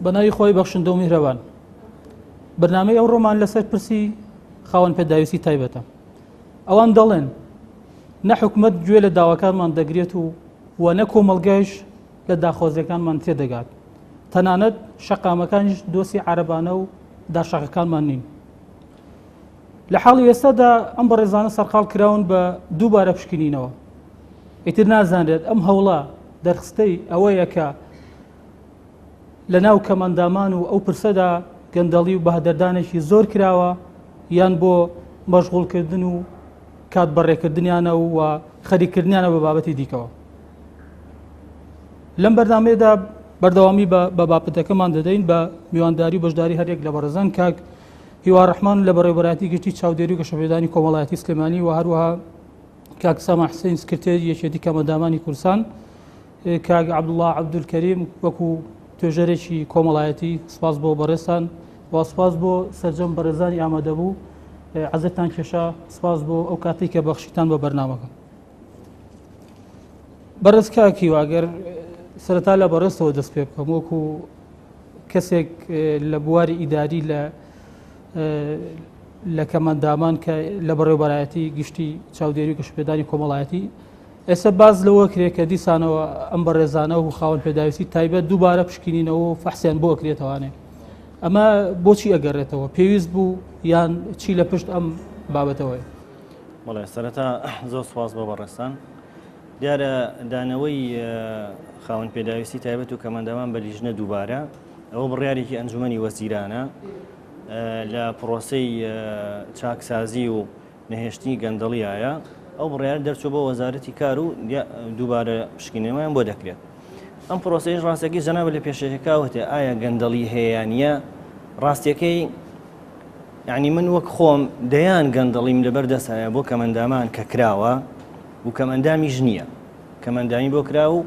بەناوی خۆی بەخشندە و میهرەبان. بەرنامەی ئەو ڕۆمان لەسەر پرسی خاوەن پێداویستی تایبەتە. ئەوان دەڵێن نە حکومەت گوێ لە داواکانمان دەگرێت و نە کۆمەڵگەیش لە داخۆزیەکانمان تێدەگات. تەنانەت شەقامەکانیش دۆسی عەرەبانە و داشەقەکانمان نین. لە حاڵی ئێستادا ئەم بەڕێزانە سەرقاڵ کراون بە دووبارە پشکنینەوە. ئیتر نازانرێت ئەم هەوڵە دەرخستەی ئەوەیە کە لە ناو کەمەندامان و ئەو پرسەدا گەندەڵی و بەهدەردانێکی زۆر کراوە یان بۆ مەشغوڵکردن و کات بەڕێکردنیانە و خەریکردنیانە بە بابەتی دیکەوە. لەم بەردامەیەدا بەردەوامی بە بابەتەکەمان دەدەین بە میوانداری و بەشداری هەرێک لە بەڕێزان کاک هیوا ڕەحمان لە بەڕێوەبەرایەتی گشتی چاودێری و گەشەپێدانی کۆمەڵایەتی سلێمانی و هەروەها کاک ساما حسین سکرتێری یەکێتی کەمەندامانی کوردستان، کاک عەبدوڵڵا عەبدولکەریم وەکو توێژەرێکی کۆمەڵایەتی، سپاس بۆ بەڕێستان و سپاس بۆ سەرجەم بەڕێزانی ئامادەبوو. عەزەتان کێشا، سپاس بۆ ئەو کاتی کە بەخشیتان بە بەرنامەکە. بەڕێز کاکی واگەر سەرەتا لە بەڕێستەوە دەست پێ بکەم وەکو کەسێک لە بواری ئیداری لە کەمەندامان کە لە بەڕێوەبەرایەتی گشتی چاودێری و گەشەپێدانی کۆمەڵایەتی، ئێستا باز لەوە کرێ کە دیسانەوە ئەم بەڕێزانە و خاوەن پێداویستی تایبەت دووبارە پشکنینەوە و فەحسیان بۆ ئەکرێتەوانێ. ئەمە بۆچی ئەگەڕێتەوە؟ پێویست بوو یان چی لە پشت ئەم بابەتەوەی؟ بەڵێ سەرەتا زۆر سپاس بۆ بەڕێستان. دیارە دانەوەی خاوەن پێداویستی تایبەت و کەمەندامان بە لیژنە دووبارە ئەوە بڕیارێکی ئەنجومەنی وەزیرانە لە پرۆسەی چاکسازی و نەهێشتنی گەندەڵیایە. ئەو بڕیار دەرچوو بۆ وەزارەتی کار و دووبارە پشکنینەوەیان بۆ دەکرێت. ئەم پرۆسەیەش ڕاستەکەی جەنابە لە پێشەکەوتێ ئایا گەندەڵی هەیە نیە؟ ڕاستیەکەی یعنی من وەک خۆم دەیان گەندەڵیم لەبەر دەسایە بۆ کەمەندامان کە کراوە و کەمەندامیش نییە. کەمەندامی بۆ کرا و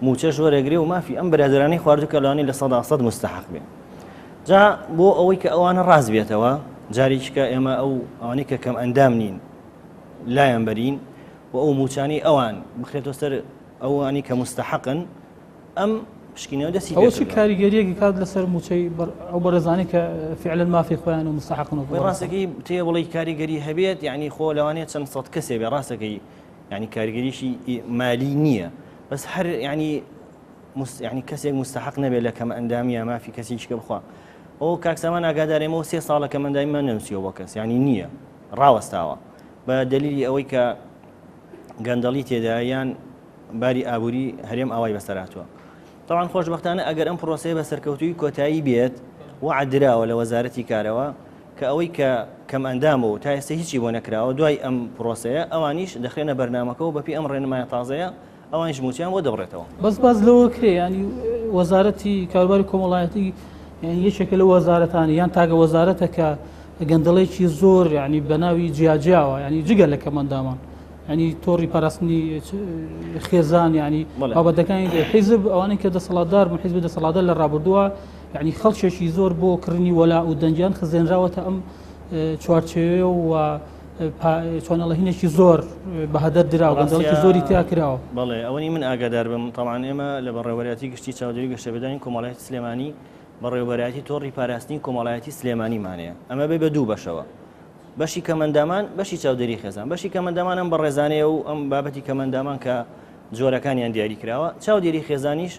موچەش وەرەگرێ و مافی ئەم برادرانەی خواردو کەلانی لە 100% مستحق بێ. جا بۆ ئەوەی کە ئەوانە ڕاست بێتەوە جارێککە ئێمە ئەوانەی کە کەم ئەندام نین لایەن بەرین و ئەو موچانی ئەوان بخرێتەوە سەر ئەوانی کە مستحقن ئەم پشکنەوە دەستی ئەوە چی کاریگەریەکی کات لەسەر موچەی ئەو بەڕێزانەی کە فعلا مافی خۆیان و مستحقن و ڕاستەکەی تێ بڵی کاریگەری هەبێت یعنی خۆ لەوانێت چەند سەد کەسێ بێ ڕاستەکەی یعنی کاریگەریشی مالی نییە بەس هەر یعنی کەسێک مستحق نەبێت لە کەم ئەندامی یا مافی کەسیشکە بخوا. ئەو کاکسامان ئاگادارێمەوە 3 ساڵە کەمەندامیمان نەنووسیەوە بۆ کەس یعنی نییە ڕاوەستاوە بە دلیلی ئەوەی کە گەندەڵی تێدایان باری ئابووری هەرێم ئاوای بەسەراتوە. طبعاً خۆشبەختانە ئەگەر ئەم پرۆسەیە بە سەرکەوتووی کۆتایی بێت وعدراوە لە وەزارەتی کارەوە کە ئەوەی کە کەم ئەندامەوە تا ئێستا هیچی بۆ نەکراوە دوای ئەم پرۆسەیە ئەوانیش دەخرێنە بەرنامەکەەوە بەپی ئەم ڕێنمایە تازەیە ئەوانیش موچیان بۆ دەبڕێتەوە. بەس لەوە کرێ ینی وەزارەتی کاروباری کۆمەڵایەتی یەکێکە لە وەزارەتانی یان تاگە وەزارەتە کە گەندەڵێکی زۆر ینی بەناوی جیاجیاوە ینی جگە لە کەمەندامان ینی تۆڕی پاراستنی خێزان ینی بابەتەکانی حیزب ئەوانەی کە دەسەڵاتدار بوون حیزب دەسەڵاتدار لە ڕابردووە ینی خەڵکێکی زۆر بۆ کڕنی وەلا و دەنجیان خزێنراوەتە ئەم چوارچێوێ و چۆنەڵەهینێکی زۆر بەهەدەر دراوە گەندەڵێکی زۆری تیا کراوە. بەڵێ ئەوەنی من ئاگادار بم تەمان ئێمە لە بەڕێوەبەرایەتی گشتی چاودێری گەشەپێدانی کۆمەڵایەتی سلێمانی بەڕێوەبەرایەتی تۆڕی پاراستنی کۆمەڵایەتی سلێمانیمانەیە. ئەمە بێ بە دوو بەشەوە، بەشی کەمەندامان بەشی چاودێری خێزان. بەشی کەمەندامان ئەم بەڕێزانەیە و ئەم بابەتی کەمەندامان کە جۆرەکانیان دیاری کراوە. چاودێری خێزانیش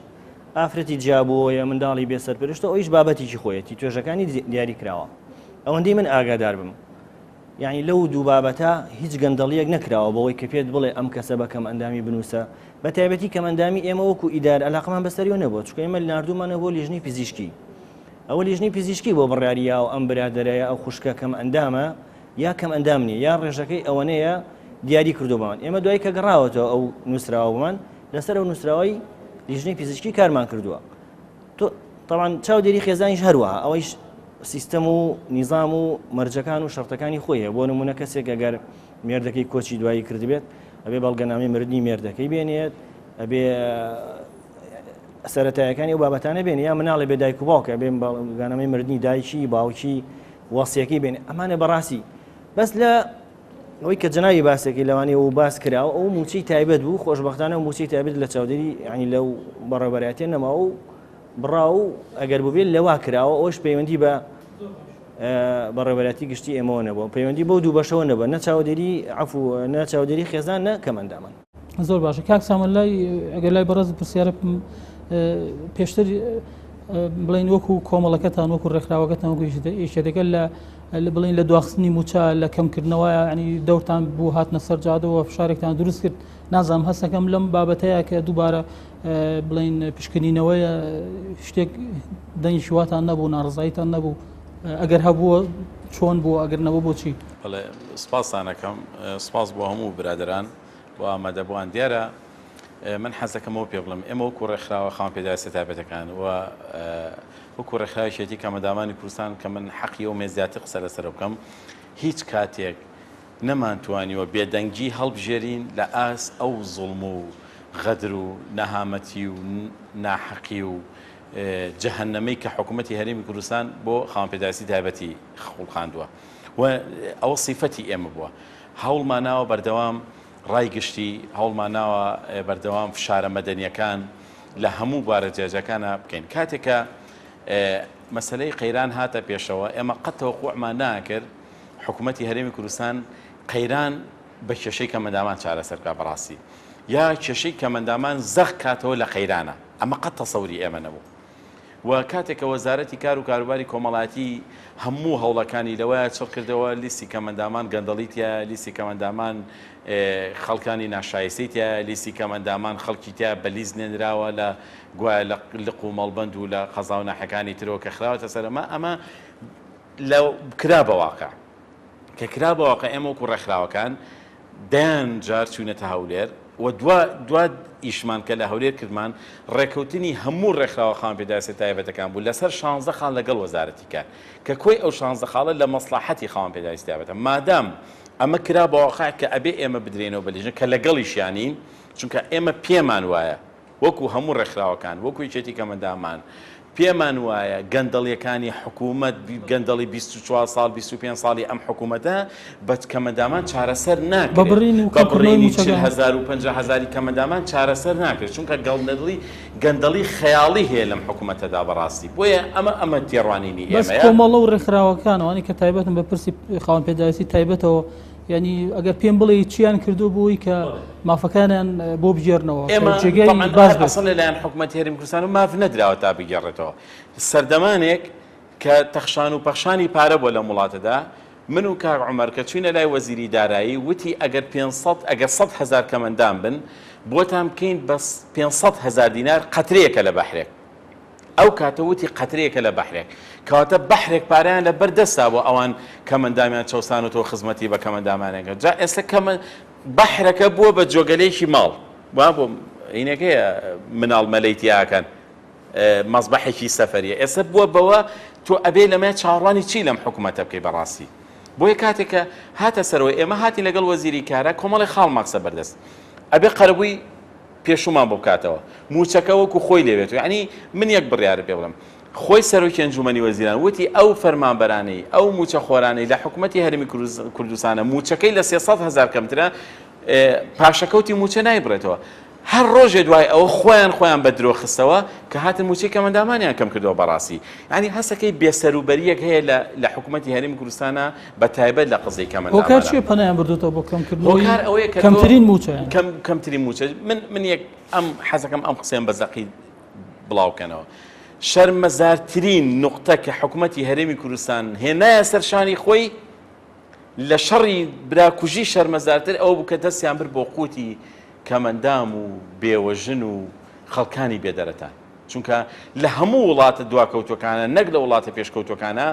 ئافرەتی جیابووە منداڵی بێسەرپێرشتە ئەویش بابەتێکی خۆیەتی توێژەکانی دیاری کراوە. ئەوەندەی من ئاگادار بم یعنی لەو دوو بابەتە هیچ گەندەڵیەک نەکراوە بەوەی کە پێت بڵێ ئەم کەسە بە کەم ئەندامی بنووسە. بە تایبەتی کەمەندامی ئێمە وەکو ئیدار عەلاقەمان بەسەریەوە نەبووە چونکە ئێمە ناردوومانە بۆ لیژنەی پزیشکی. ئەوە لیژنەی پزیشکی بۆ بڕیاریە و ئەم برادەرەیە ئەو خوشکە کەم ئەندامە یا کەم ئەندام نیە یا ڕێژەکەی ئەوەنەیە دیاری کردومان. ئێمە دوای کە گەڕاوەتەوە ئەو نووسراوەمان لەسەر ئەو نووسراوی لیژنەی پزیشکی کارمان کردووە. طبعاً چاودێری خێزانیش هەروەها ئەوەیش سیستەم و نیزام و مەرجەکان و شەرتەکانی خۆیە. بۆ نمونە کەسێک ئەگەر مێردەکەی کۆچی دوایی کردبێت ئەبێ بەڵگەنامەی مردنی مێردەکەی بێنێت، ئەبێ سەرەتایەکانی و بابەتانە بێنێ یا مناڵێ بێ دایک و باوکە ئەبێ بەڵگەنامەی مردنی دایکی باوکی وەسیەکەی بێنێ. ئەمانە بەڕاستی بەس لە ئەوەی کە جەناوی باسێکی لەوانەیە و باس کراوە ئەو موچەی تایبەت بوو. خۆشبەختانە موچەی تایبەت لە چاودێری ینی لەو بەڕێوەبەرایەتیە نەماوە و بڕاو ئەگەر ببێت لەوا کراوە ئەوش پەیوەندی بە بەڕێوەبەرەتی گشتی ئێمەوە نەبووە پەیوەندی بۆ دوو بەشەوە نەبە نە چاودێری عفو نە چاودێری خێزان نە کەمەندامان. زۆر باشە کاک سامان لای ئەگەر لای بەڕێز پرسیارە پێشتر بڵین وەکو کۆمەڵەکەتان وەکو ڕێکخراوەکەتان وەکو ئیشەکە لە بڵین لە دواخستنی موچە لە کەمکردنەوە ینی دەورتان بوو هاتنە سەرجادەوە فشارێکتان دروست کرد نازانم هەستەکەم لەم بابەتەیە کە دووبارە بڵین پشکنینەوەی شتێک دەنگ شواتان نەبوو ناڕزاییتان نەبوو ئەگەر هەبووە چۆن بوو ئەگەر نەبوو بۆچی؟ بەڵێ سپاسانەکەم سپاس بۆ هەموو برادران بۆ ئامادەبووان دیارە من حەزەکەمەوە پێ بڵم ئێمە وەکو ڕێکخراوە خاوەن پێداویستە تایبەتەکان و وەکو ڕێکخراوێکی کەمەدامانی کوردستان کە من حەقی ئەو مێزیاتی قسە لەسەر بکەم هیچ کاتێک نەمانتوانیوە بێدەنگی هەڵبژێرین لە ئاس ئەو زوڵم و غەدر و نەهامەتی و ناحەقی و جەهەنەمەی کە حکوومەتی هەرێمی کوردستان بۆ خاوەن پێداویستی تایبەتی خوڵقاندووە و ئەوە سیفەتی ئێمە بووە هەوڵماناوە بەردەوام ڕای گشتی هەوڵماناوە بەردەوام فشارە مەدەنیەکان لە هەموو بارە جێژەکانە بکەین کاتێکە مەسلەی قەیران هاتە پێشەوە ئێمە قەت تەوەقوعمان ناکرد حکوومەتی هەرێمی کوردستان قەیران بە کێشەی کەمەندامان چارەسەرکا بەڕاستی یا کێشەی کەمەندامان زەخ کاتەوە لە قەیرانە ئەمە قەت تەسەوری ئێمە نەبوو و کاتێکە وەزارەتی کار و کاروباری کۆمەڵاتی هەموو هەوڵەکانی لەوەیە چڕ کردەوە لیستی کەمەندامان گەندەڵیتە لیستی کەمەندامان خەڵکانی ناشایستیتە لیستی کەمەندامان خەڵکیتە بە لیز نێنراوە لە گوایە لە لق و مەڵبەند و لە قەزا و ناحەکانی ترەوە کە خراوەتە سەرەما ئەمە لە کرا بە واقع کە کرا بە واقع ئێمە وەکو ڕێکخراوەکان دەیان جار چوونەتە هەولێر و دوات ئیشمان کە لە هەولێر کردمان ڕێکەوتنی هەموو ڕێکخراوە خاوەن پێداویستی تایبەتەکان بوو لەسەر 16 خاڵ لەگەڵ وەزارەتی کار کە کۆی ئەو 16 خاڵە لە مەسلحەتی خاوەن پێداویستی تایبەتە مادام ئەمە کرا بە واقع کە ئەبێ ئێمە بدرێنەوە بەلێژن کە لەگەڵیشیانین چونکە ئێمە پێمان وایە وەکو هەموو ڕێکخراوەکان وەکو یەکێتی کەمەندامان پێمان وایە گەندەڵیەکانی حکوومەت گەندەڵی 24 ساڵ 25 ساڵی ئەم حکوومەتە بە کەمەندامان چارەسەر ناکرێت بە بڕینی 40,000 و 50,000 کەمەندامان چارەسەر ناکرێت چونکە گەندەڵی خەیاڵی هەیە لەم حکوومەتەدا بەڕاستی بۆیە ئەمە تێڕوانینی ئێمەیە بەس کۆمەڵە و ڕێکخراوەکانەوەی کە تایبەتن بە پرسی خاوەن پێداویستی تایبەتەوە ینی ئەگەر پێم بڵێ چیان کردو بووی کە مافەکانیان بۆ بژێرنەوە ئێمە لەلایەن حکوومەتی هەرێمی کوردستان و ماف نەدراوە تا بگەڕێتەوە سەردەمانێک کە تەخشان و پەخشانی پارە بۆ لە وڵاتەدا من و کاک عومەر کە چوینە لای وەزیری دارایی وتی ئەگەر 100,000 کەمەندان بن بۆتان بکەین بە 500,000 دینار قەترەیەکە لە بەحرێک ئەو کاتەوتی قەترەیەکە لە بەحرێک کەواتە بەحرێک پارەیان لە بەردەستا بۆ ئەوان کەمەندامیان چەوسانەوە خزمەتی بە کەمەندامانەکە جا ئێستا بەحرەکە بووە بە جۆگەلەیەکی ماڵ وا بۆ عینەکەیە مناڵ مەلەیتیاکەن مەزبەحێکی سەفەریە ئێستا بووە بەوە تۆ ئەبێ لەمە چاوەڕوانی چی لەم حکوومەتە بکەی بەڕاستی بۆیە کاتێکە هاتە سەرەوەی ئێمە هاتی لەگەڵ وەزیری کارە کۆمەڵی خاڵ ماکسە بەردەست ئەبێ قەرەبووی پێشومان بۆ بکاتەوە موچەکە وەکو خۆی لێبێت ینی من یەک بڕیارە پێ بڵم خۆی سەرۆکی ئەنجومەنی وەزیران وتی ئەو فەرمانبەرانەی ئەو موچە خۆرانەی لە حکوومەتی هەرێمی کوردستانە موچەکەی لە 300,000 کەمترە پاشەکەوتی موچە نایبڕێتەوە هەر ڕۆژێ دوای ئەوە خۆیان بە درۆ خستەوە کە هاتن موچەی کەمەندامانیان کەم کردەوە بەڕاستی ینی هەستەکەی بێسەروبەریەک هەیە لە حکوومەتی هەرێمی کوردستانە بە تایبەت لە قزەی کەمەندامان هۆکار چێ پەنایان بردوتەوە بۆ کەمکردنەوەی کەمترین موچە کەمترین موچە من یەک ئەم حەزەکەم ئەم قسەیان بەزەقی بڵاوکەنەوە شەرمەزارترین نوقتە کە حکوومەتی هەرێمی کوردستان هێنایە سەرشانی خۆی لە شەڕی براکوژی شەرمەزارتر ئەوە بوو کە دەستیان برد بۆ قوتی کەمەندام و بێوەژن و خەڵکانی بێدەرەتان چونکە لە هەموو وڵاتە دواکەوتوەکانە نەک لە وڵاتە پێشکەوتوەکانە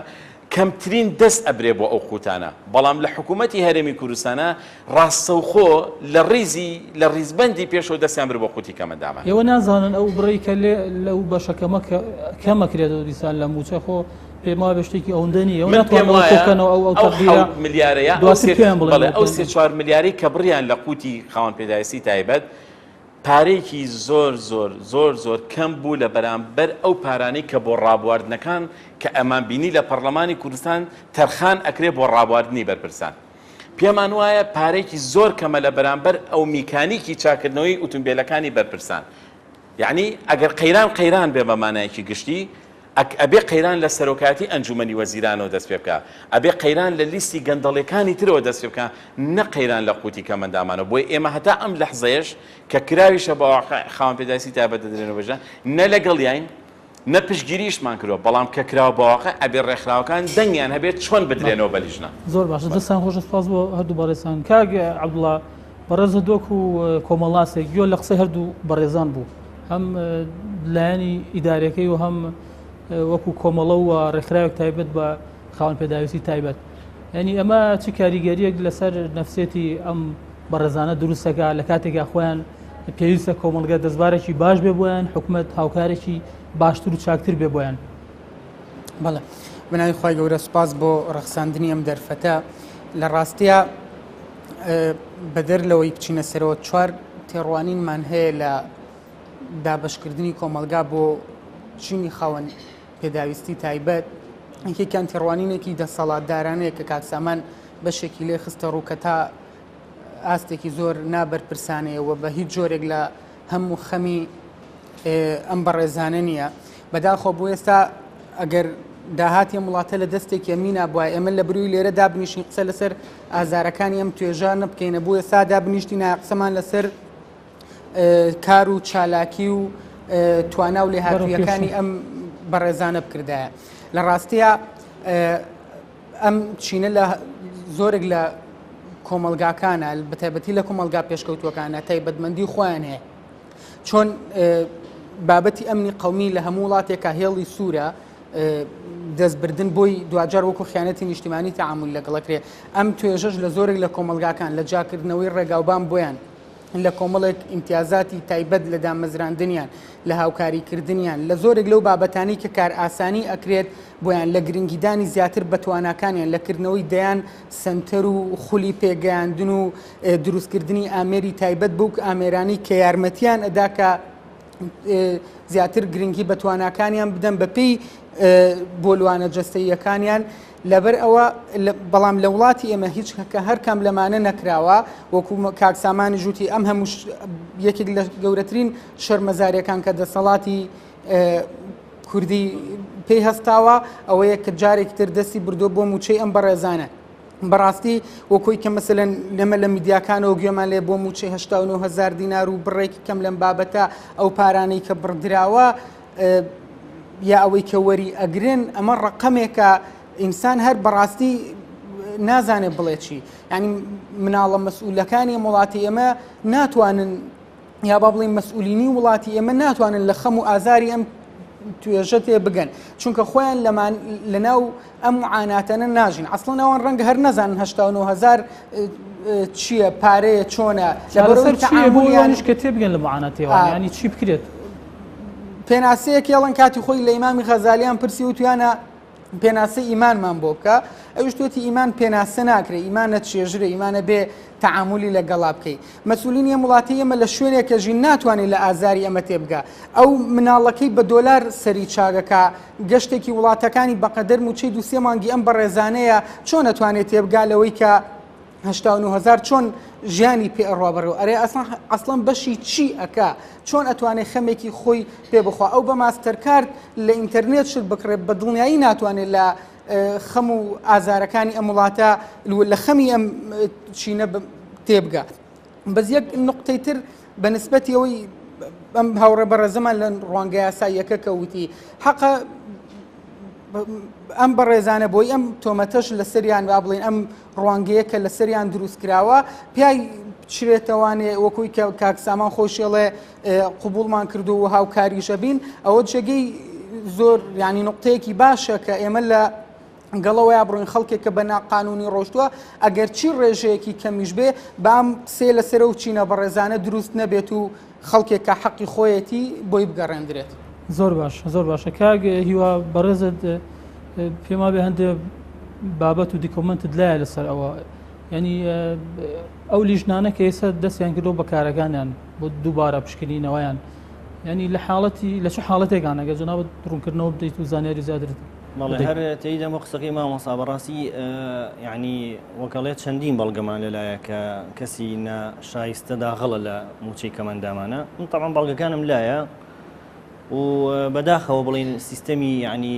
کەمترین دەست ئەبرێ بۆ ئەو قوتانە بەڵام لە حکوومەتی هەرێمی کوردستانە ڕاستەوخۆ لە ڕیزبەندی پێشەوە دەستیان برد بۆ قوتی کەمەندامان ئێوە نازانن ئەو بڕی کە لەو بەشەکەمە کەمەکرێتەوە دیسان لە موچە خۆ پێم وایە بەشتێکی ئەوەندەنی ئەو ناتوانەوە ئەو تەقدیرە ملیارەیە ئەو 3-4 ملیاری کە بڕیان لە قوتی خاوەن پێداویستی تایبەت پارێکی زۆر کەم بوو لە بەرامبەر ئەو پارانەی کە بۆ ڕابواردنەکان کە ئەمان بینی لە پەرلەمانی کوردستان تەرخان ئەکرێ بۆ ڕابواردنی بەرپرسان پێمان وایە پارێکی زۆر کەمە لە بەرامبەر ئەو میکانیکی چاکردنەوەی ئۆتۆمبیلەکانی بەرپرسان یعنی ئەگەر قەیران بێ بەمانایەکی گشتی ئەبێ قەیران لە سەرۆکاتی ئەنجومەنی وەزیرانەوە دەست پێ بکە ئەبێ قەیران لە لیستی گەندەڵەکانی ترەوە دەست پێ بکە نە قەیران لە قوتی کەمەندامانە بۆی ئێمە هەتا ئەم لەحزەیەش کە کراویشە بە خاوەن پێداویستی تایبەت دەدرێنەوە بەژە نە لەگەڵ یاین نە پشگیریشمان کردووە بەڵام کە کراوە بەواقع ئەبێ ڕێکخراوەکان دەنگیان هەبێت چۆن بدرێنەوە بە لیژنە زۆر باشە دەستان خۆش سپاس بۆ هەردوو بەڕێزان کاک عەبدوڵڵا بەڕێزە دۆک و کۆمەڵاسێک گوێ لە قسەی هەردوو بەڕێزان بوو هەم لایەنی ئیدارەکەی و هەم وەکو کۆمەڵە و ڕێکخراوێک تایبەت بە خاوەن پێداویستی تایبەت ینی ئەمە چ کاریگەریەک لەسەر نەفسێتی ئەم بەڕێزانە دروستەکە لە کاتێکا خۆیان پێویستە کۆمەڵگە دەستبارێکی باش بێ بۆیان حکوومەت هاوکارێکی باشتر و چاکتر بێ بۆیان بەڵێ بناوی خی گەورە سپاس بۆ ڕەخساندنی ئەم دەرفەتە لە ڕاستیە بەدەر لەوەی بچینە سەرەوە چوار تێڕوانینمان هەیە لە دابشکردنی کۆمەلگا بۆ چینی خاوەن پێداویستی تایبەت یەکێکیان تێڕوانینێکی دەسەڵاتدارانەیە کە کاکسامان بەشێکی لێ خستە ڕوو کە تا ئاستێکی زۆر نابەرپرسانەیەوە بە هیچ جۆرێک لە هەموو خەمی ئەم بەڕێزانە نییە بەداخۆ بۆ ئێستا ئەگەر داهاتی وڵاتە لە دەستێک یەمینە بووە ئێمە لە بروی لێرە دابنیشین قسە لەسەر ئازارەکانی ئەم توێژە نەبکەینە بۆ ئێستا دابنیشتینە قسەمان لەسەر کار و چالاکی و توانا و لێهاتوویەکانی ئەم بەڕێزانە بکردایە لە ڕاستیە ئەم چینە لە زۆرێک لە کۆمەلگاکانە بەتایبەتی لە کۆمەلگا پێشکەوتوەکانە تایبەتمەندی خۆیان هەیە چۆن بابەتی ئەمنی قەومی لە هەموو وڵاتێکە هێڵی سوورە دەستبردن بۆی دوجار وەکو خیانەتی نیشتیمانی تەعامل لەگەڵەکرێ ئەم توێژەش لە زۆرێک لە کۆمەلگاکان لە جاکردنەوەی ڕێگاوبان بۆیان لە کۆمەڵێک ئیمتیازاتی تایبەت لە دامەزراندنیان لە هاوکاریکردنیان لە زۆرێک لەو بابەتانی کە کار ئاسانی ئەکرێت بۆیان لە گرنگیدانی زیاتر بەتواناکانیان لەکردنەوەی دەیان سنتەر و خولی پێگەیاندن و دروستکردنی ئامێری تایبەت بوو ئامێرانی کە یارمەتیان ئەدا کە زیاتر گرنگی بەتواناکانیان بدەن بەپێی بۆلوانە جەستەییەکانیان لەبەر ئەوە بەڵام لە وڵاتی ئێمە هیچ کە هەر کام لەمانە نەکراوە وەکو کاکسامانی ژووتی ئەم هەموو یەکێک لە گەورەترین شەرمەزارەکان کە دەسەڵاتی کوردی پێی هەستاوە ئەوەیە کە جارێک تر دەستی بردو بۆ موچەی ئەم بەڕێزانە بەڕاستی وەکۆی کە مەسەلەن لەمە لە میدیاکانەوە گوێمان لێ بۆ موچەی 89,000 دینار و بڕێکی کەم لەم بابەتە ئەو پارانەی کە بڕدراوە یا ئەوەی کە وەری ئەگرن ئەمە ڕقەمێکە ئینسان هەر بەڕاستی نازانێت بڵێ چی ینی مناڵە مەسئولەکانی وڵاتی ئێمە ناتوانن یا با بڵێن مەسئولینی وڵاتی ئێمە ناتوانن لە خەم و ئازاری ئەم توێژە تێ بگەن چونکە خۆیان لەناو ئەم عاناتەنە ناژین ئەسڵەن ئەوان ڕەنگە هەر نەزانن 89,000 چییە پارەیە چۆنە لەبەرەوەیانش کە تێ بگەن لە معاناتەوە ینی چی بکرێت پێناسەیەک یاڵەن کاتی خۆی لە ئیمامی غەزالیان پرسی و تویانە پێناسە ئیمانمان بۆ بکە ئەوشتوەتی ئیمان پێناسە ناکرێت ئیمانە چێژرە ئیمانە بێ تەعاملی لەگەڵا بکەیت مەسئولینی وڵاتی ئێمە لە شوێنێکە ژین ناتوانێت لە ئازاری ئەمە تێبگا ئەو مناڵەکەی بە دۆلار سەری چاگەکە گەشتێکی وڵاتەکانی بەقەدەر موچەی دووسێ مانگی ئەم بەڕێزانەیە چۆن نەتوانێت تێبگا لەوەی کە 89,000 چۆن ژیانی پێ ئەڕوابەرەوە ئەرێ ئەسڵەن بەشی چی ئەکا چۆن ئەتوانێت خەمێکی خۆی پێ بخوا ئەو بە ماستەرکارد لە ئینتەرنێت شت بکڕێت بە دڵنیایی ناتوانێت لە خەم و ئازارەکانی ئەم وڵاتە لە خەمی ئەم چینە تێبگا بەس یەک نقطەی تر بە نسبەتی ئەوەی ئەم هاوڕێ بەڕێزەمان لە ڕوانگەی یاساییەکە کە وتی حەقە ئەم بەڕێزانە بۆی ئەم تۆمەتەش لە سەریان با بڵێن ئەم ڕوانگەیە کە لە سەریان دروست کراوە پیای بچرێتەوانێ وەکوی کە کاکسامان خۆشیێڵێ قوبوڵمان کردو و هاوکاریشە بین ئەوە جێگەی زۆر ینی نقطەیەکی باشە کە ئێمە لە گەڵەوەی بڕۆین خەڵکێک کە بە ناقانونی ڕۆشتووە ئەگەر چی ڕێژەیەکی کەمیش بێ بام قسێ لەسەر و چینە بەڕێزانە دروست نەبێت و خەڵکێک کە حەقی خۆیەتی بۆی بگەڕێندرێت زۆر باش زۆر باشە کاک هیوا بەڕێزت پێما بێ هەندێ بابەت و دیکۆمنتت لایە لەسەر ئەوە ینی ئەو لیژنانە کە ئێستا دەستیان کردو بە کارەکانیان بۆ دووبارە پشکنینەوەیان ینی لە حاڵەتی لە چه حاڵەتێکانەگە جنابەت ڕوونکردنەوە بدەیت و زانیاری زیادرت بەڵێ هەر تێیدا بۆ قسەکەی مامۆستا بەڕاستی یعنی وەکەڵێت چەندین بەڵگەمان لەلایە کە کەسی ناشایستە داخڵە لە موچەی کەمەندامانە طبعاً بەڵگەکانم لایە و بەداخەوە بڵین سیستەمی ینی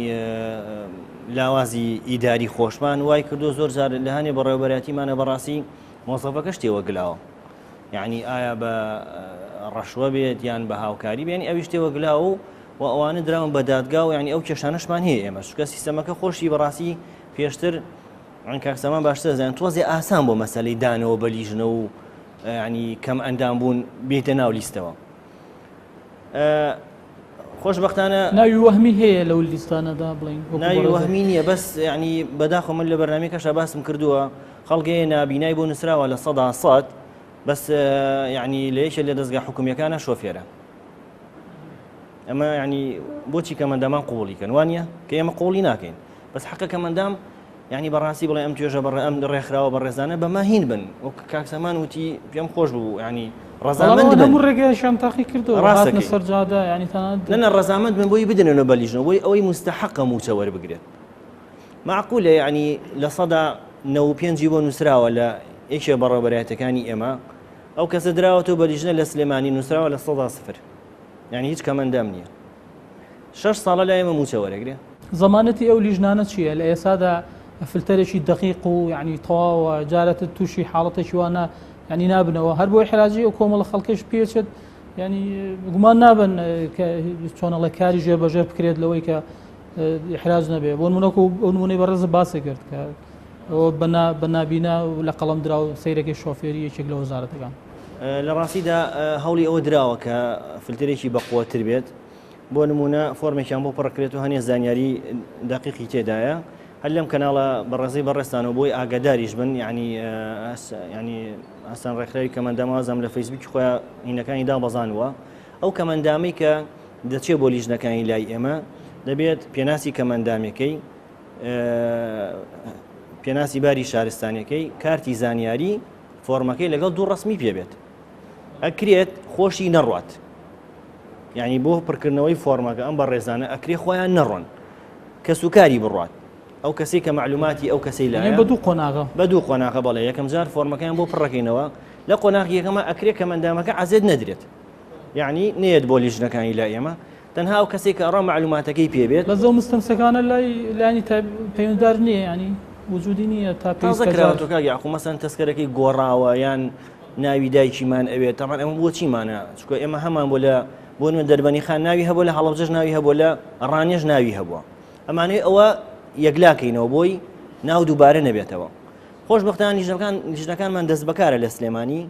لاوازی ئیداری خۆشمان وای کردو زۆر جار لە هەنێ بەڕێوەبەرەتیمانە بەڕاستی مۆزەفەکە شتێوە گلاوە یعنی ئایا بە ڕەشوە بێت یان بە هاوکاری بێنی ئەوی شتێوە گلاو و ئەوانە دراون بە دادگا و ینی ئەو کێشانەشمان هەیە ئێمە چونکە سیستەمەکە خۆشی بەڕاستی پێشتر کاکسەمان باشتر زیان تۆزێ ئاسان بۆ مەسەلەی دانەوە بەلیژنە و ینی کەم ئەندام بوون بێتە ناو لیستەوە خۆشبەختانە ناوی وەهمی هەیە لەو لیستانەدا بڵین ناوی وەهمی نییە بەس ینی بەداخۆ من لە بەرنامەکەشە باسم کردووە خەڵکێ نابینای بۆ نووسراوە لە 100 بەس ینی لە یەکێ لە دەستگا حکومیەکانە شۆفێرە ئەمە ینی بۆچی کەمەندامان قوڵیکەن وانە کە ئێمە قوڵی ناکەین بەس حەقە کەمەندام ینی بەڕاستی بڵێ ئەم توێژە ئەم ڕێکخراوە بە ڕێزانە بەمە هین بن وەک کاکسەمان وتی پێم خۆش بوو ینی ڕەزامەند بن ڕێگەیشان تاقی کردو ڕاستە سەرجادا ینی نەنە ڕەزامەند بن بۆی بدنەوە بەلیژنەوە بۆی ئەوەی مستحەقە موچە وەربگرێت معقولە ینی لە 95 بۆ نووسراوە لە یەکێ بەڕێوەبەرەتەکانی ئێمە ئەو کەسە دراوەتەوە بەلیژنە لە سلێمانی نووسراوە لە 100 ینی هیچ کەمەندام نییە 6 ساڵە لای ئێمە موچە وەرەگرێ زمانەتی ئەو لیژنانە چییە لە ئێسادا فلتەرێکی دقیق و ینی تەواوە جارەتە تووشی حاڵەتێکی وانە ینی نابنەوە هەر بۆی حراجی و کۆمەڵە خەڵکەش پێچێت ینی گومان نابن کە چۆنەڵە کاری ژێبەژێر بکرێت لەوەی کە حراج نەبێ بۆ نمونەکە ئەو نمونەی بەڕێز باسێ کرد کە ئەوە بە نابینا و لە قەڵەم درا و سەیرەکەی شۆفێری یەکێک لە وەزارەتەکان لە ڕاستیدا هەوڵی ئەوە دراوە کە فلترێکی بەقووەتر بێت بۆ نمونە فۆرمێکیان بۆ پڕکرێت و هەنێ زانیاری دقیقی تێدایە هەر لەم کەناڵە بەڕێزی بەڕێستانەوە بۆی ئاگاداریش بن ینی ئاسان ڕێکخراوی کەمەندامازەم لە فەیسبووکی خۆیان هینەکانی دابەزانوە ئەو کەمەندامەی کە دەچێت بۆ لیژنەکانی لای ئێمە دەبێت پێناسی کەمەندامەکەی پێناسی باری شارستانەکەی کارتی زانیاری فۆرمەکەی لەگەڵ دوو ڕسمی پێبێت ئەکرێت خۆشی نەڕوات یعنی بۆ پڕکردنەوەی فۆرمەکە ئەم بە ڕێزانە ئەکرێ خۆیان نەڕۆن کە سوکاری بڕات ئەو کەسی کە معلوماتی ئەو کەسی لایە بە دوو قۆناغە بەڵێ یەکەم جار فۆرمەکەیان بۆ پڕەکەینەوە لە قۆناغی یەکەمە ئەکرێت کەمەندامەکە عەزێت نەدرێت یعنی نێت بۆ لیژنەکانی لای ئێمە تەنها ئەو کەسێک کە ئەڕۆ معلوماتەکەی پێبێت بە زۆر مستەمسەکانە لایانی پەیوەنددار نییە ینی وجودی نییە تا پێکراوەکە یاخو مەسەن تەسکەرەکەی گۆڕاوە یان ناوی دایکیمان ئەوێت تەمان ئەمە بۆ چیمانە چکۆ ئێمە هەمان بۆ لە بۆ من دەربەنی خان ناوی هەبوو لە هەڵەبجەش ناوی هەبوو لە ڕانێژ ناوی هەبووە ئەمانەی ئەوە یەکلاکەینەوە بۆی ناو دووبارە نەبێتەوە خۆشبەختانە لیژنەکانمان دەست بەکارە لە سلێمانی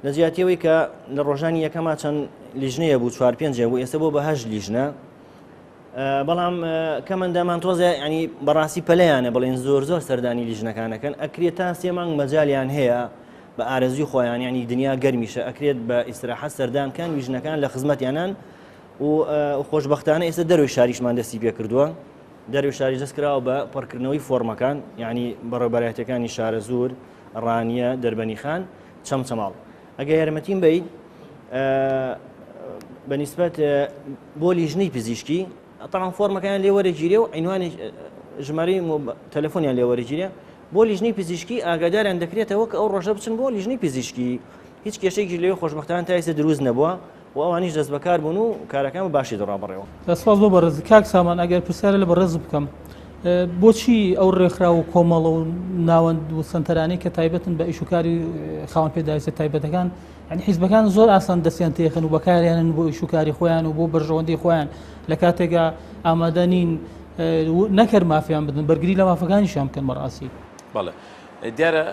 لە جیاتیەوەی کە لە ڕۆژانی یەکەما چەند لیژنەیە بوو 4-5 بوو ئێستا بۆ بە 8 لیژنە بەڵام کەمەندامان تۆزە ینی بەڕاستی پەلەیانە بڵێن زۆر سەردانی لیژنەکانەکەن ئەکرێت تا 3 مانگ مەجالیان هەیە بە ئارەزوی خۆیان ینی دنیا گەرمیشە ئەکرێت بە ئیستراحەت سەردانکان لیژنەکان لە خزمەتیانان و خۆشبەختانە ئێستا دەروی شاریشمان دەستی پێ کردووە دەروی شاری دەستکراوە بە پڕکردنەوەی فۆرمەکان ینی بەڕێوەبەرەتەکانی شارە زۆر ڕانیە دەربەنی خان چەمچەماڵ ئەگە یارمەتیم بیت بەنسبەت بۆ لیژنەی پزیشکی تاان فۆرمەکان لێ وەرەگیرێ و عینوانی ژمارەی تەلەفۆنیان لێ وەرەگیرێ بۆ لیژنەی پزیشکی ئاگاداریان دەکرێتەوە کە ئەو ڕۆژە بچن بۆ لیژنەی پزیشکی هیچ کێشێکی لێ خۆشبەختان تا ئێستا دروست نەبووە و ئەوانیش دەست بەکار بوون و کارەکان باشی دەڕابڕێەوە دەسپاس بۆ بەڕێز کاک سامان ئەگەر پرسیارە لە بەڕێز بکەم بۆچی ئەو ڕێکخرا و کۆمەڵە و ناوەند و سنتەرانی کە تایبەتن بە ئیشوکاری خاوەن پێداویستە تایبەتەکان ینی حیزبەکان زۆر ئاسان دەستیان تێخن و بەکاریانن بۆ ئیشوکاری خۆیان و بۆ بەرژەوەندی خۆیان لە کاتێکا ئامادەنین نەکرد مافیان بدن بەرگری لە مافەکانیشیان بکەن بەڕاستی بەڵێ دیارە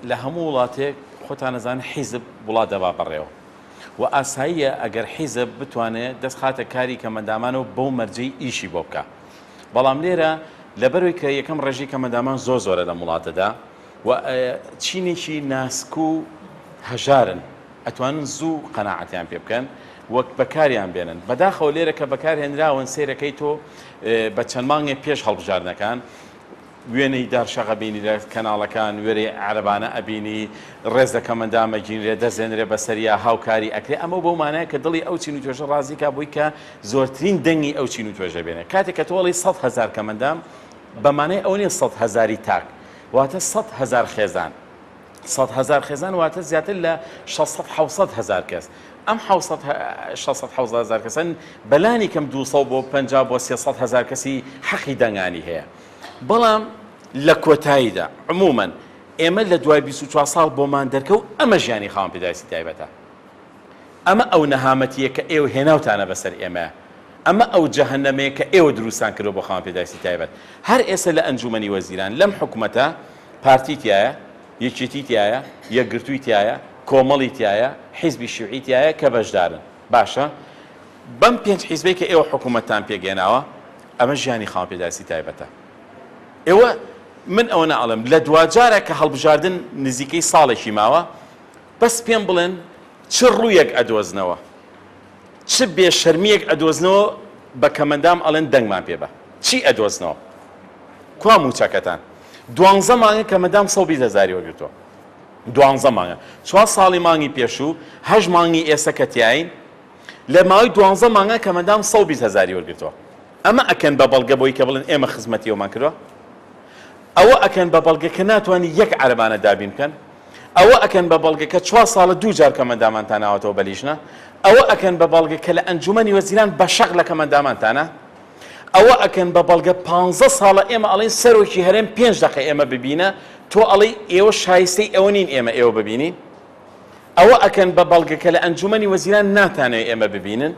لە هەموو وڵاتێک خۆتان نەزانن حیزب وڵات دەبا بەڕێوە و ئاساییە ئەگەر حیزب بتوانێت دەست خاتە کاری کەمەندامانەوە بەو مەرجەی ئیشی بۆ بکە بەڵام لێرە لەبەروی کە یەکەم ڕێژی کەمەندامان زۆرە لە وڵاتەدا و چینێکی ناسک و هەژارن ئەتوانن زوو قەناعەتیان پێ بکەن وەک بەکاریان بێنن بەداخەوە لێرە کە بەکارهێنراون سیرەکەی تۆ بە چەند مانگێک پێش هەڵبژاردنەکان وێنەی دارشەغە بینی لە کەناڵەکان وێرەی عەرەبانە ئەبینی ڕێز لە کەمەندامەگیرێ دەزێنرێ بەسەریا هاوکاری ئەکرێ ئەمە بۆ مانایە کە دڵی ئەو چین و توێژە ڕازی کا بووی کە زۆرترین دەنگی ئەو چین و توێژە بێنێ کاتێک کە تۆڵی 100,000 کەمەندام بەمانەی ئەو نیە 100,000 تاک واتە 100,000 خێزان 100,000 خێزان واتە زیاتر لە 600,000 کەس ئەم 600,000 کەسن بەلانی کەم 200 بۆ 50 بۆ 300,000 کەسی حەقی دەنگانی هەیە بەڵام لە کۆتاییدا عمومەن ئێمە لە دوای 24 ساڵ بۆمان دەرکەوت ئەمە ژیانی خاوەن پێداویستی تایبەتە ئەمە ئەو نەهامەتیە کە ئێوە هێناوتانە بەسەر ئێمە ئەمە ئەو جەهەنەمەیە کە ئێوە دروستان کردو بۆ خاوەن پێداویستی تایبەت هەر ئێستا لە ئەنجومەنی وەزیران لەم حکوومەتە پارتی تایە یەکێتی تایە یەکگرتووی تایە کۆمەڵی تایە حیزبی شیوعی تایە کە بەشدارن باشە بەم 5 حیزبەی کە ئێوە حکوومەتتان پێگەێناوە ئەمە ژیانی خاوەن پێداویستی تایبەتە ئێوە من ئەوە ناڵم لە دوجارە کە هەڵبژاردن نزیکەی ساڵێکی ماوە بەس پێم بڵێن چ ڕوویەک ئەدۆزنەوە چ بێشەرمیەک ئەدۆزنەوە بە کەمەندام ئەڵێن دەنگمان پێ بە چی ئەدۆزنەوە کوا موچەکەتان 12 مانگە کەمەندام 120,000 وەرگرتووە 12 مانگە 4 ساڵی مانگی پێشوو 8 مانگی ئێستا کە تیاین لە ماوەی 12 مانگە کەمەندام 120,000 وەرگرتووە ئەمە ئەکەن بە بەڵگە بۆی کە بڵێن ئێمە خزمەتیەوەمان کردووە ئەوە ئەکەن بە بەڵگە کە ناتوانانی یەک عەرەبانە دابین بکەن ئەوە ئەکەن بە بەڵگە کە 4 ساڵە 2 جار کەمەندامانتان ناوەتەوە بەلیژنە ئەوە ئەکەن بە بەڵگە کە لە ئەنجومەنی وەزیران بە شەق لە کەمەندامانتانە ئەوە ئەکەن بە بەڵگە 15 ساڵە ئێمە ئەڵێن سەرۆکی هەرێم 5 دقە ئێمە ببینە تۆ ئەڵێ ئێوە شایستەی ئەوە نین ئێمە ئێوە ببینین ئەوە ئەکەن بە بەڵگە کە لە ئەنجومەنی وەزیران ناتانەوێت ئێمە ببینن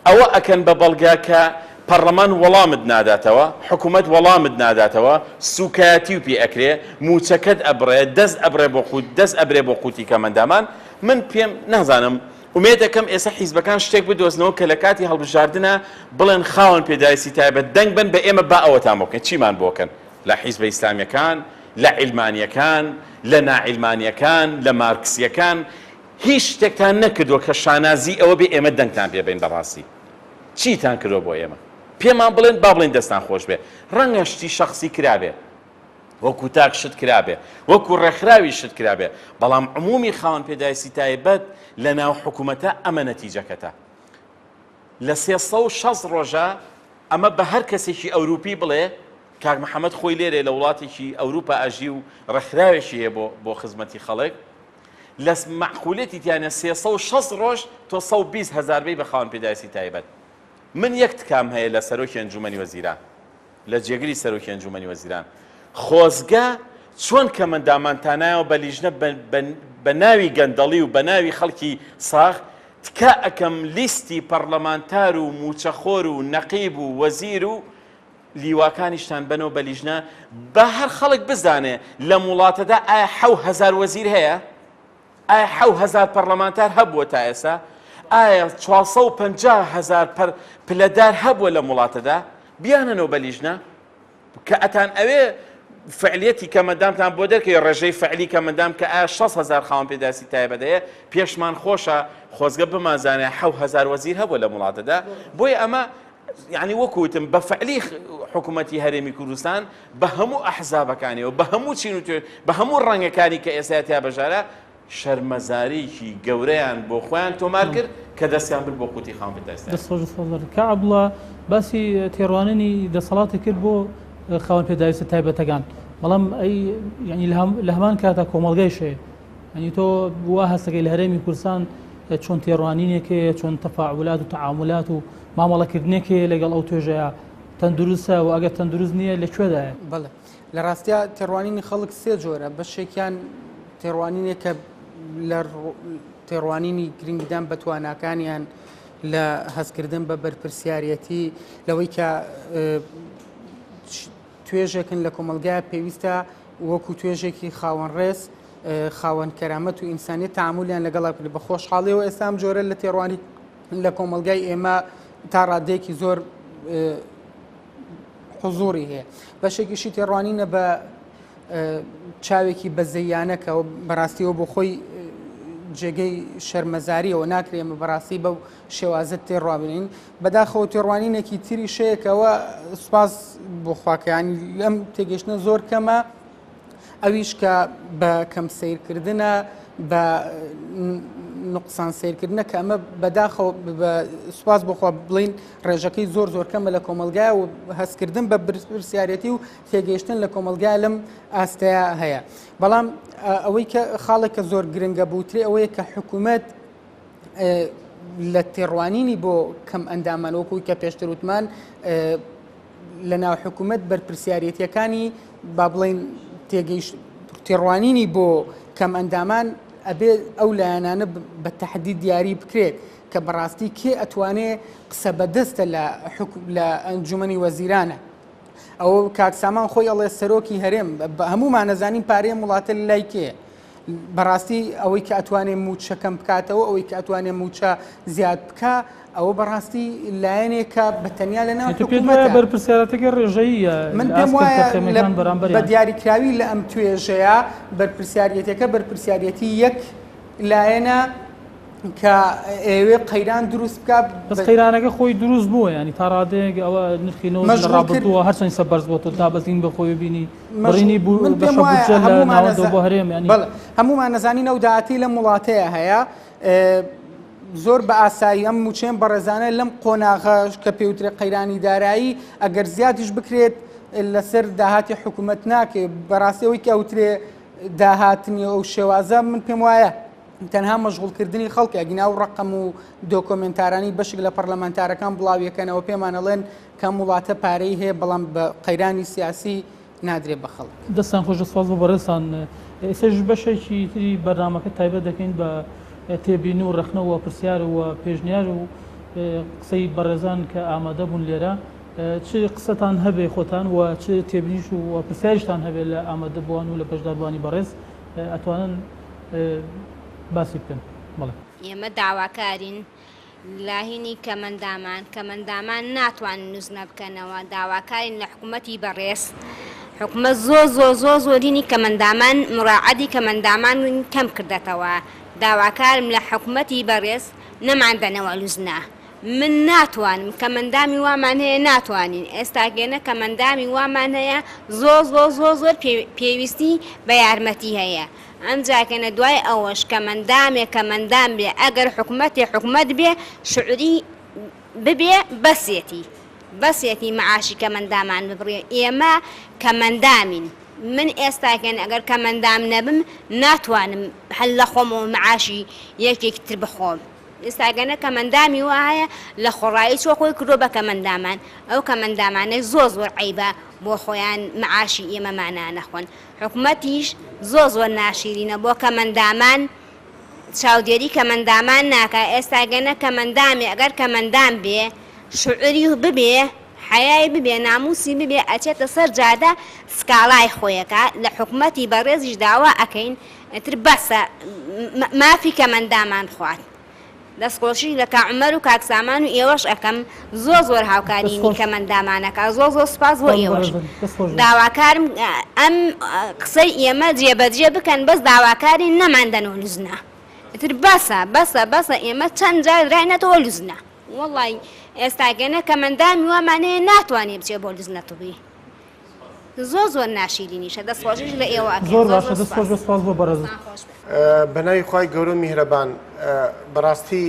ئەوە ئەکەن بە بەڵگە کە پەرلەمان وەڵامت ناداتەوە حکوومەت وەڵامت ناداتەوە سوکایەتی و پێ ئەکرێ موچەکەت ئەبڕێ دەست ئەبڕێ بۆ قوت دەست ئەبرێ بۆ قوتی کەمەندامان من پێم نازانم ومێ دەکەم ئێستا حیزبەکان شتێک بدۆزنەوە کە لە کاتی هەڵبژاردنە بڵێن خاوەن پێداویستی تایبەت دەنگ بن بە ئێمە با ئەوەتان بۆکەن چیمان بۆکەن لە حیزبە ئیسلامیەکان لە عیلمانیەکان لە ناعیلمانیەکان لە مارکسیەکان هیچ شتێکتان نەکردووە کە شانازی ئەوە بێ ئێمە دەنگتان پێ بین بەڕاستی چیتان کردووە بۆ ئێمە پێمان بڵێن با بڵێن دەستان خۆش بێ ڕەنگە شتی شەخصی کرابێ وەکو تاک شت کرابێ وەکو ڕێکخراوی شت کرابێ بەڵام عمومی خاوەن پێداویستی تایبەت لە ناو حکوومەتە ئەمە نەتیجەکەتە لە 360 ڕۆژە ئەمە بە هەر کەسێکی ئەوروپی بڵێ کاک محەممەد خۆی لێرێ لە وڵاتێکی ئەوروپا ئاژی و ڕێکخراوێکی هەیە بۆ خزمەتی خەڵک لە معقولەتی تیانە 360 ڕۆژ تۆ 120,000 بی بە خاوەن پێداویستی تایبەت من یەک تکام هەیە لە سەرۆکی ئەنجومەنی وەزیران لە جێگری سەرۆکی ئەنجومەنی وەزیران خۆزگە چۆن کەمەندامانتانایەوە بە لیژنە بە ناوی گەندەڵی و بە ناوی خەڵکی ساغ تکا ئەکەم لیستی پەرلەمانتار و موچەخۆر و نەقیب و وەزیر و لیواکانیشتان بنەوە بە لیژنە بە هەر خەڵک بزانێ لە وڵاتەدا ئایا 7,000 وەزیر هەیە ئایا 7,000 پەرلەمانتار هەبووە تا ئێستا ئایا 450,000 پلەدار هەبووە لە وڵاتەدا بیانەوە بە لیژنە کە ئەتان ئەوێ فعلیەتی کەمەندامتان بۆ دەرکەی ڕێژەی فعلی کەمەندام کە ئایا 6,000 خاوەن پێداویستی تایبەت هەیە پێشمان خۆشە خۆزگە بمازانێ 7,000 وەزیر هەبووە لە وڵاتەدا بۆیە ئەمە یعنی وەکوتم بە فعلی حکوومەتی هەرێمی کوردستان بە هەموو ئەحزابەکانیەوە بە هەموو چین و بە هەموو ڕەنگەکانی کە ئێستا تیا بەژارە شەرمەزاریکی گەورەیان بۆ خۆیان تۆمار کرد کە دەستیان برد بۆ قوتی خاوەن پێداویستی کە عەبدوڵڵا باسی تێڕوانینی دەسەڵاتی کرد بۆ خاوەن پێداویستی تایبەتەکان بەڵام ئەی ینی لە هەمان کاتە کۆمەڵگەیشێ ئەنی تۆ وا هەستەکەی لە هەرێمی کوردستان چۆن تێڕوانینێکێ چۆن تەفاعولات و تعاملات و مامەڵەکردنێکێ لەگەڵ ئەو توێژەیە تەندروستە و ئەگەر تەندروست نییە لەکوێدایە بەڵێ لە ڕاستیا تێڕوانینی خەڵک سێ جۆرە بەشێکیان تێڕوانینێک کە لە تێڕوانینی گرنگدان بە تواناکانیان لە هەستکردن بە بەرپرسیارەتی لەوەی کە توێژێکن لە کۆمەلگای پێویستە وەکو توێژێکی خاوەن ڕێز خاوەن کەرامەت و ئینسانیت تەعاملیان لەگەڵا کرد بە خۆشحاڵیەوە ئێستا ئەم جۆرە لە تێڕوانی لە کۆمەلگای ئێمە تا ڕادەیەکی زۆر حوزوری هەیە بەشێکیشی تێڕوانینە بە چاوێکی بەزەیانەکەەوە بەڕاستیەوە بۆ خۆی جێگەی شەرمەزاریەوە ناکرێ ئەمە بەڕاستی بەو شێوازت تێڕوابنین بەداخەوە تێڕوانینێکی تری شەیەکەوە سوپاس بۆ خواکەیانی لەم تێگەشتنە زۆر کەمە ئەویش کە بە کەم سیرکردنە بە نقصان سیرکردنە کە ئەمە بەداخەوە سوپاس بخوا بڵین ڕێژەکەی زۆر کەمە لە کۆمەلگای و هەستکردن بە پرسیارەتی و تێگەیشتن لە کۆمەلگای لەم ئاستەیە هەیە. بەڵام ئەوەی کە خاڵێکە زۆر گرنگە بووترێ ئەوەیە کە حکوومەت لە تێڕوانینی بۆ کەم ئەندامان وەکوی کە پێشتر وتمان لە ناو حکوومەت بەرپرسیارەتیەکانی با بڵین تێڕوانینی بۆ کەم ئەندامان ئەبێ ئەو لایەنانە بە تەحدید دیاری بکرێت کە بەڕاستی کێ ئەتوانێ قسە بەدەستە لە ئەنجومەنی وەزیرانە. ئەوە کاکسامان خۆی ئەڵێ سەرۆکی هەرێم هەمومان نەزانین پارەیە وڵاتە لای کێ. بەڕاستی ئەوەی کە ئەتوانێ موچەکەم بکاتەوە ئەوەی کە ئەتوانێ موچە زیاد بکە ئەوە بەڕاستی لایەنێکە بەتەنیا لە ناو حکوومەتە. بەرپرسیارەتەکە ڕێژەیە من پێم وایە بە دیاریکراوی لە ئەم توێژەیە بەرپرسیارەتەکە بەرپرسیارەتی یەک لایەنە کە ئێوێ قەیران دروست بکات. بەس قەیرانەکە خۆی دروست بووە ینی تا ڕادەیەک ئەوە نرخی نەوت لە ڕابردووە هەرچەند سەبەرز بۆ تۆ تا بەزین بە خۆی بینی بڕینی بوو لە ناوەندە بۆ هەرێم ینی هەمومان نەزانین ئەو داهاتی لەم وڵاتەیە هەیە زۆر بە ئاسایی ئەم موچێن بەڕێزانە لەم قۆناغە کە پێوترێ قەیرانی دارایی ئەگەر زیاتیش بکرێت لەسەر داهاتی حکوومەت ناکێ بەڕاستیەوەی کە ئەوترێ داهاتنی ئەو شێوازە من پێم وایە تەنها مەشغوڵکردنی خەڵکی ئەگینا و ڕقم و دۆکۆمنتارانی بەشێک لە پەرلەمانتارەکان بڵاویەکەنەوە پێمانەڵێن کەم وڵاتە پارەی هەیە بەڵام بە قەیرانی سیاسی نادرێت بە خەڵک. دەستان خۆش سواز بۆ بەڕێستان ئێسش بەشێکی تری بەرنامەکە تایبەت دەکەین بە تێبینی و ڕخنەوە پرسیار و پێشنیار و قسەی بەڕێزان کە ئامادە بوون لێرە چ قسەتان هەبێ خۆتان و چ تێبینیش و پرسیارشتان هەبێت لە ئامادە بووان و لە بەشداربوانی بەڕێز ئەتوانن باسی بکەن. بەڵێ ئێمە داواکارین لاهینی کەمەندامان ناتوانن نوزنە بکەنەوە داواکارین لە حکوومەتی بەڕێز حکوومەت زۆرینی کەمەندامان مراعەتی کەمەندامان کەم کردێتەوە داواکارم لە حکوومەتی بەڕێز نەماندەنەوە لوزنا من ناتوانم کەمەندامی وامان هەیە ناتوانین ئێستاگەنە کەمەندامی وامان هەیە زۆر پێویستی بە یارمەتی هەیە ئەم جاکەنە دوای ئەوەش کەمەندام بێ ئەگەر حکوومەت بێ شعوری ببێ بەسێتی معاشی کەمەندامان ببڕێ ئێمە کەمەندامین من ئێستاکەن ئەگەر کەمەندام نەبم ناتوانم هەل لە خۆمەوە معاشی یەکێکتر بخۆم ئێستاگەنە کەمەندامی وایە لە خۆڕایی چۆ خۆی کردۆ بە کەمەندامان ئەو کەمەندامانە زۆر عیبە بۆ خۆیان معاشی ئێمەمانە نەخۆن حکوومەتیش زۆر ناشیرینە بۆ کەمەندامان چاودێری کەمەندامان ناکە ئێستاگەنە کەمەندامی ئەگەر کەمەندام بێ شعوری ببێ حیای ببێ ناموسی ببێ ئەچێتە سەر جادە سکاڵای خۆیەکە لە حکوومەتی بەڕێزیش داوا ئەەکەین ئەتر بەسە مافی کەمەندامان خوارد دەستخۆشی لە کاعمەر و کاکسامان و ئێوەش ئەەکەم زۆر هاوکارینی کەمەندامانەکە زۆر سپاس بۆ ئێوەش داواکارم ئەم قسەی ئێمە جێبەجێ بکەن بەس داواکاری نەماندەنەوە لوزنا ئەتر بەسە ئێمە چەند جار ڕاینەتەوە لوزنا وەڵی ئێستاگەنە کەمەندامی وامانەیە ناتوانێ بچێ بۆ لوزنەتەوەی زۆر ناشیرینیشە دەستخۆشیش لە ئێوە زۆر باشە دەستخۆش سپاس بۆ بەڕێز بەناوی خوای گەورە میهرەبان بەڕاستی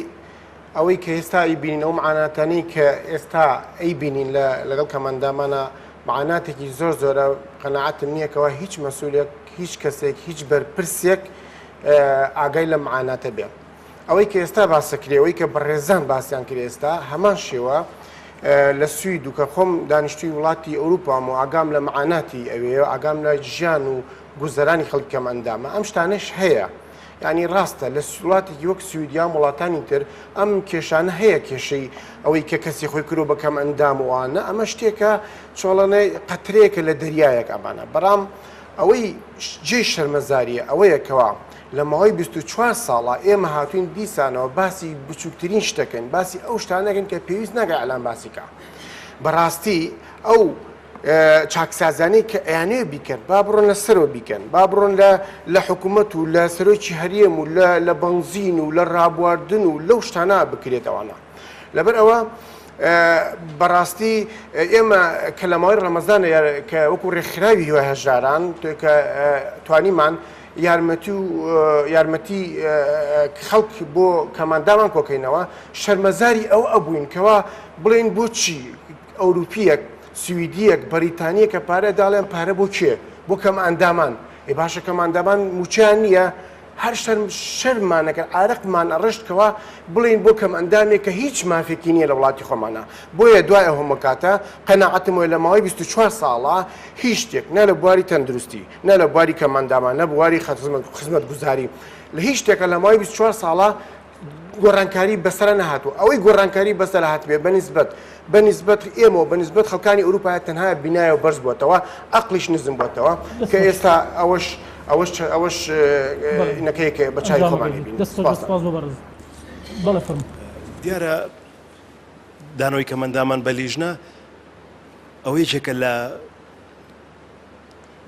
ئەوەی کە ئێستا ئەیبینین ئەو معاناتانی کە ئێستا ئەیبینین لەگەڵ کەمەندامانە معاناتێکی زۆرە قەناعەتم نییە کەەوە هیچ مەسئولێک هیچ کەسێک هیچ بەرپرسێک ئاگای لە معاناتە بێ ئەوەی کە ئێستا باسەکرێ ئەوەی کە بەڕێزان باسییان کرد ئێستا هەمان شێوە لە سوید و کە خۆم دانیشتوی وڵاتی ئەوروپام و ئاگام لە معاناتی ئەوێ ئاگام لە ژیان و گوزەرانی خەڵکی کەمەندامە ئەم شتانش هەیە ینی ڕاستە لە وڵاتێکی وەک سویدیا وڵاتانی تر ئەم کێشانە هەیە کێشەی ئەوەی کە کەسی خۆی کرۆ بە کەم ئەندام وانە ئەمە شتێکە چۆڵەنەی قەترەیەکە لە دەریایەک ئەمانە بەڕام ئەوەی جێ شەرمەزاریە ئەوەیەکەوە لە ماوەی 24 ساڵە ئێمە هاتوین دیسانەوە باسی بچووکترین شتەکەن باسی ئەو شتانەکەن کە پێویست ناگە ئەلان باسیکە بەڕاستی ئەو چاکسازانەی کە ئەیانێ بیکەن با بڕۆن لە سەرەوە بیکەن با بڕۆن لە حکوومەت و لە سەرۆکی هەریەم و لە بەنزین و لە ڕابواردن و لەو شتانە بکرێت ئەوانە لەبەر ئەوە بەڕاستی ئێمە کە لە ماوەی ڕەمەزانە کە وەکو ڕێکخراوی هیوای هەژاران کە توانیمان یارمەتی خەڵک بۆ کەماندامان کۆکەینەوە شەرمەزاری ئەو ئەبووین کەوا بڵێن بۆچی ئەوروپیەک سویدیەک بەریتانیە کە پارە داڵێن پارە بۆ کێ بۆ کەماندامان باشە کەماندامان موچیان نییە هەر شەرمانەکە ئارەقمان ئەڕشتکەوە بڵین بۆ کەمەندامێک کە هیچ مافێکی نییە لە وڵاتی خۆمانە بۆیە دوای ئەوە کاتە قەناعەتم وە لە ماوەی 24 ساڵە هیچ شتێک نە لە بواری تەندروستی نە لە بواری کەماندامان نە بواری خزمەت گوزاری لە هیچ شتێکە لە ماوەی 24 ساڵە گۆڕانکاری بەسەر نەهاتوو ئەوەی گۆڕانکاری بەسەر هاتبێ بەنسبەت ئێمە بەنسبەت خەڵکانی ئەوروپا تەنها بینایە و بەرز بووەتەوە ئەقلیش نزم بووەتەوە کە ئێستا ئەوەش نەکەیکە بە چای خۆمانی دیارە دانەوەی کەمەندامان بە لیژنە ئەو یەکێکە لە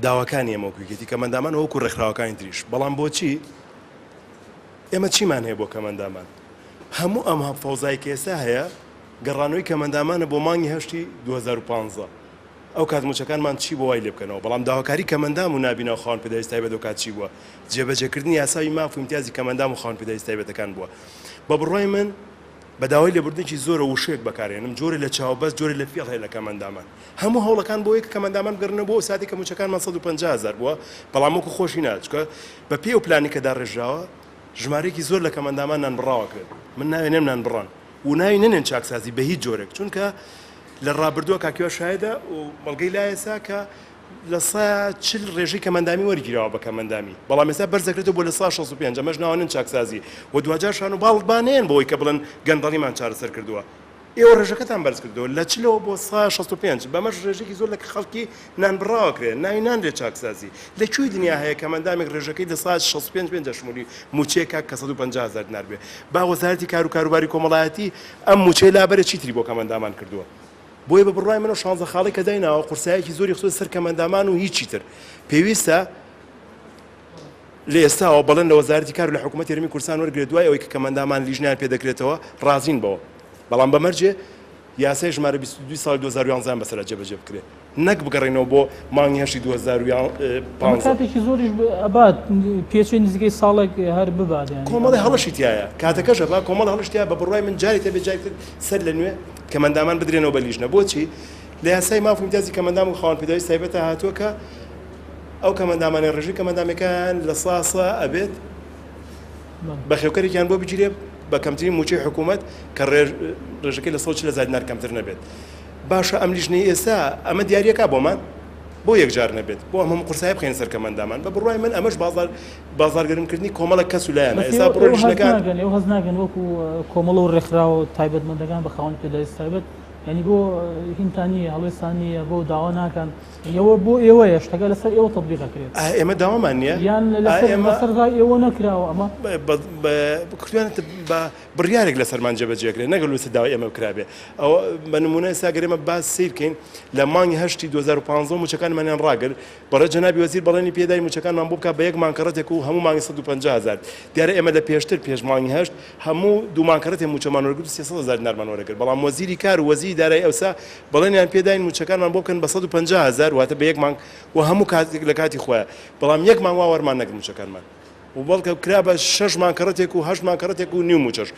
داواکانی ئێمە وەکوێتی کەمەندامان وەکو ڕێکخراوەکانی تریش بەڵام بۆچی ئێمە چیمان هەیە بۆ کەمەندامان هەموو ئەم فەوزای کە ئێستا هەیە گەڕانەوەی کەمەندامانە بۆ مانگی هەشتی 2015 ئەو کاتموچەکانمان چی بۆ وای لێ بکەنەوە بەڵام داواکاری کەمەندام و نابینەوە خاوەن پێداویستی تایبەت و کات چی بووە جێبەجێکردنی یاساوی ماف و ئیمتیازی کەمەندام و خاوەن پێداویستی تایبەتەکان بووە بە بڕای من بە داوای لێبوردنێکی زۆرە وشەیەک بەکارێنم جۆرە لە چاوبەست جۆرە لە فێڵ هەیە لە کەمەندامان هەموو هەوڵەکان بۆ یەک کەمەندامان بگەڕنەوە بۆ ساتی کە موچەکانمان 150,000 بووە بەڵام وەکو خۆشی ناچکە بە پێ و پلانی کە داڕێژراوە ژمارەیەکی زۆر لە کەمەندامان نانبڕاوە کرد من ناوێنێم نانبڕان و ناوی نەنێن چاکسازی بە هیچ جۆرێک چونکە لە ڕابردووە کاکیوە شایدە و بەڵگەی لایەسا کە لە 140 ڕێژەی کەمەندامی وەرگیراوە بە کەمەندامی بەڵام ئێستا بەرزەکرێتەوە بۆ لە 165 ئەمەش ناوانن چاکسازی و دوجار شان و باڵبانێن بۆی کە بڵن گەندەڵیمان چارەسەر کردووە ئێوە ڕێژەکەتان بەرز کردەوە لە چلەوە بۆ 165 بەمەش ڕێژێکی زۆر لە خەڵکی نانبڕاوەکرێن ناوی نانرێت چاکسازی لەکوێی دنیا هەیە کەمەندامێک ڕێژەکەی لە 165 دەشمولی موچێکە کە 150,000 دینار بێ با وەزارەتی کار و کاروباری کۆمەڵایەتی ئەم موچەی لابەرە چیتری بۆ کەمەندامان کردووە بۆیە بە بڕای منە 16 خاڵی کە دایناوە قورسایەکی زۆری خۆ سەر کەمەندامان و هیچی تر پێویستە لە ئێستاەوە بەڵێن لە وەزارەتی کار و لە حکوومەتی هەرێمی کوردستان وەرگێت دوای ئەوەی کە کەمەندامان لیژنیان پێ دەکرێتەوە ڕازین بەوە بەڵام بەمەرجێ یاسای ژمارە 22 ساڵی 2011 بەسەر جێبەجێ بکرێت نەک بگەڕێنەوە بۆ مانگی هەشتی 2015 کاتێکی زۆریش ئەبات پێچوی نزیکەی ساڵێک هەر ببات کۆمەڵی هەڵەشی تایە کاتەکەش با کۆمەڵ هەڵشتیا بە بڕای من جاری تێ بێجای کرد سەر لە نوێ کەمەندامان بدرێنەوە بە لیژنە بۆچی لە یاسای ماف و ئیمتیازی کەمەندام و خاوەن پێداویستی تایبەتە هاتووە کە ئەو کەمەندامانی ڕێژەی کەمەندامەکان لە ساسە ئەبێت بە خێوکەرێکیان بۆ بگیرێ بە کەمترین موچەی حکوومەت کە ڕێژەکەی لە 140,000 دینار کەمتر نەبێت باشە ئەم لیژنەی ئێستا ئەمە دیاریەکە بۆمان بۆ یەکجار نەبێت بۆ ئەمە قورسای بخێن سەر کەمەندامان بە بڕای من ئەمەش بازارگەرمکردنی کۆمەڵە کەس و لایەنە ئێستا ڕۆژنەکان ئێوە هەز ناگەن وەکو کۆمەڵە و ڕێکخراوە تایبەتمەندەکان بە خاوەن پێداویستی تایبەت ینی بۆ هینتانی هەڵوێستانیە بۆ داوا ناکەن ئێوە بۆ ئێوەیە شتەکە لەسەر ئێوە تەطبیقەکرێت ئێمە داوامان نییە یان لەسەرغای ئێوە نەکراوە ئەمە کوردوانێت بە بڕیارێک لەسەرمان جێبەجێکرێت نەگەر لەسەر داوای ئێمە بکرابێ ئەوە بە نمونە ئێستا گەرێمە باس سیرکەین لە مانگی هەشتی 2015 موچەکانمانیان ڕاگرت بەڕێ جەنابی وەزیر بەڵێنی پێدای موچەکانمان بۆ بکات بە یەک مانکەڕەتێک و هەموو مانگی 150,000 دیارە ئێمە لە پێشتر پێش مانگی هەشت هەموو دوو مانکەڕەتێک موچەمان وەرگرت 300,000 دینارمان وەرەگرت بەڵام وەزیری کار و وەزیری دارایی ئەوسا بەڵێنیان پێداین موچەکانمان بۆ بکەن بە 150,000 واتە بە یەک مانگ و هەموو کاتێک لە کاتی خۆیە بەڵام یەک مانگ وا وەرمان نەگرت موچەکانمان و بەڵکە کرا بە 6 مانکەڕەتێک و 8 مانکەڕەتێک و نیو موچەش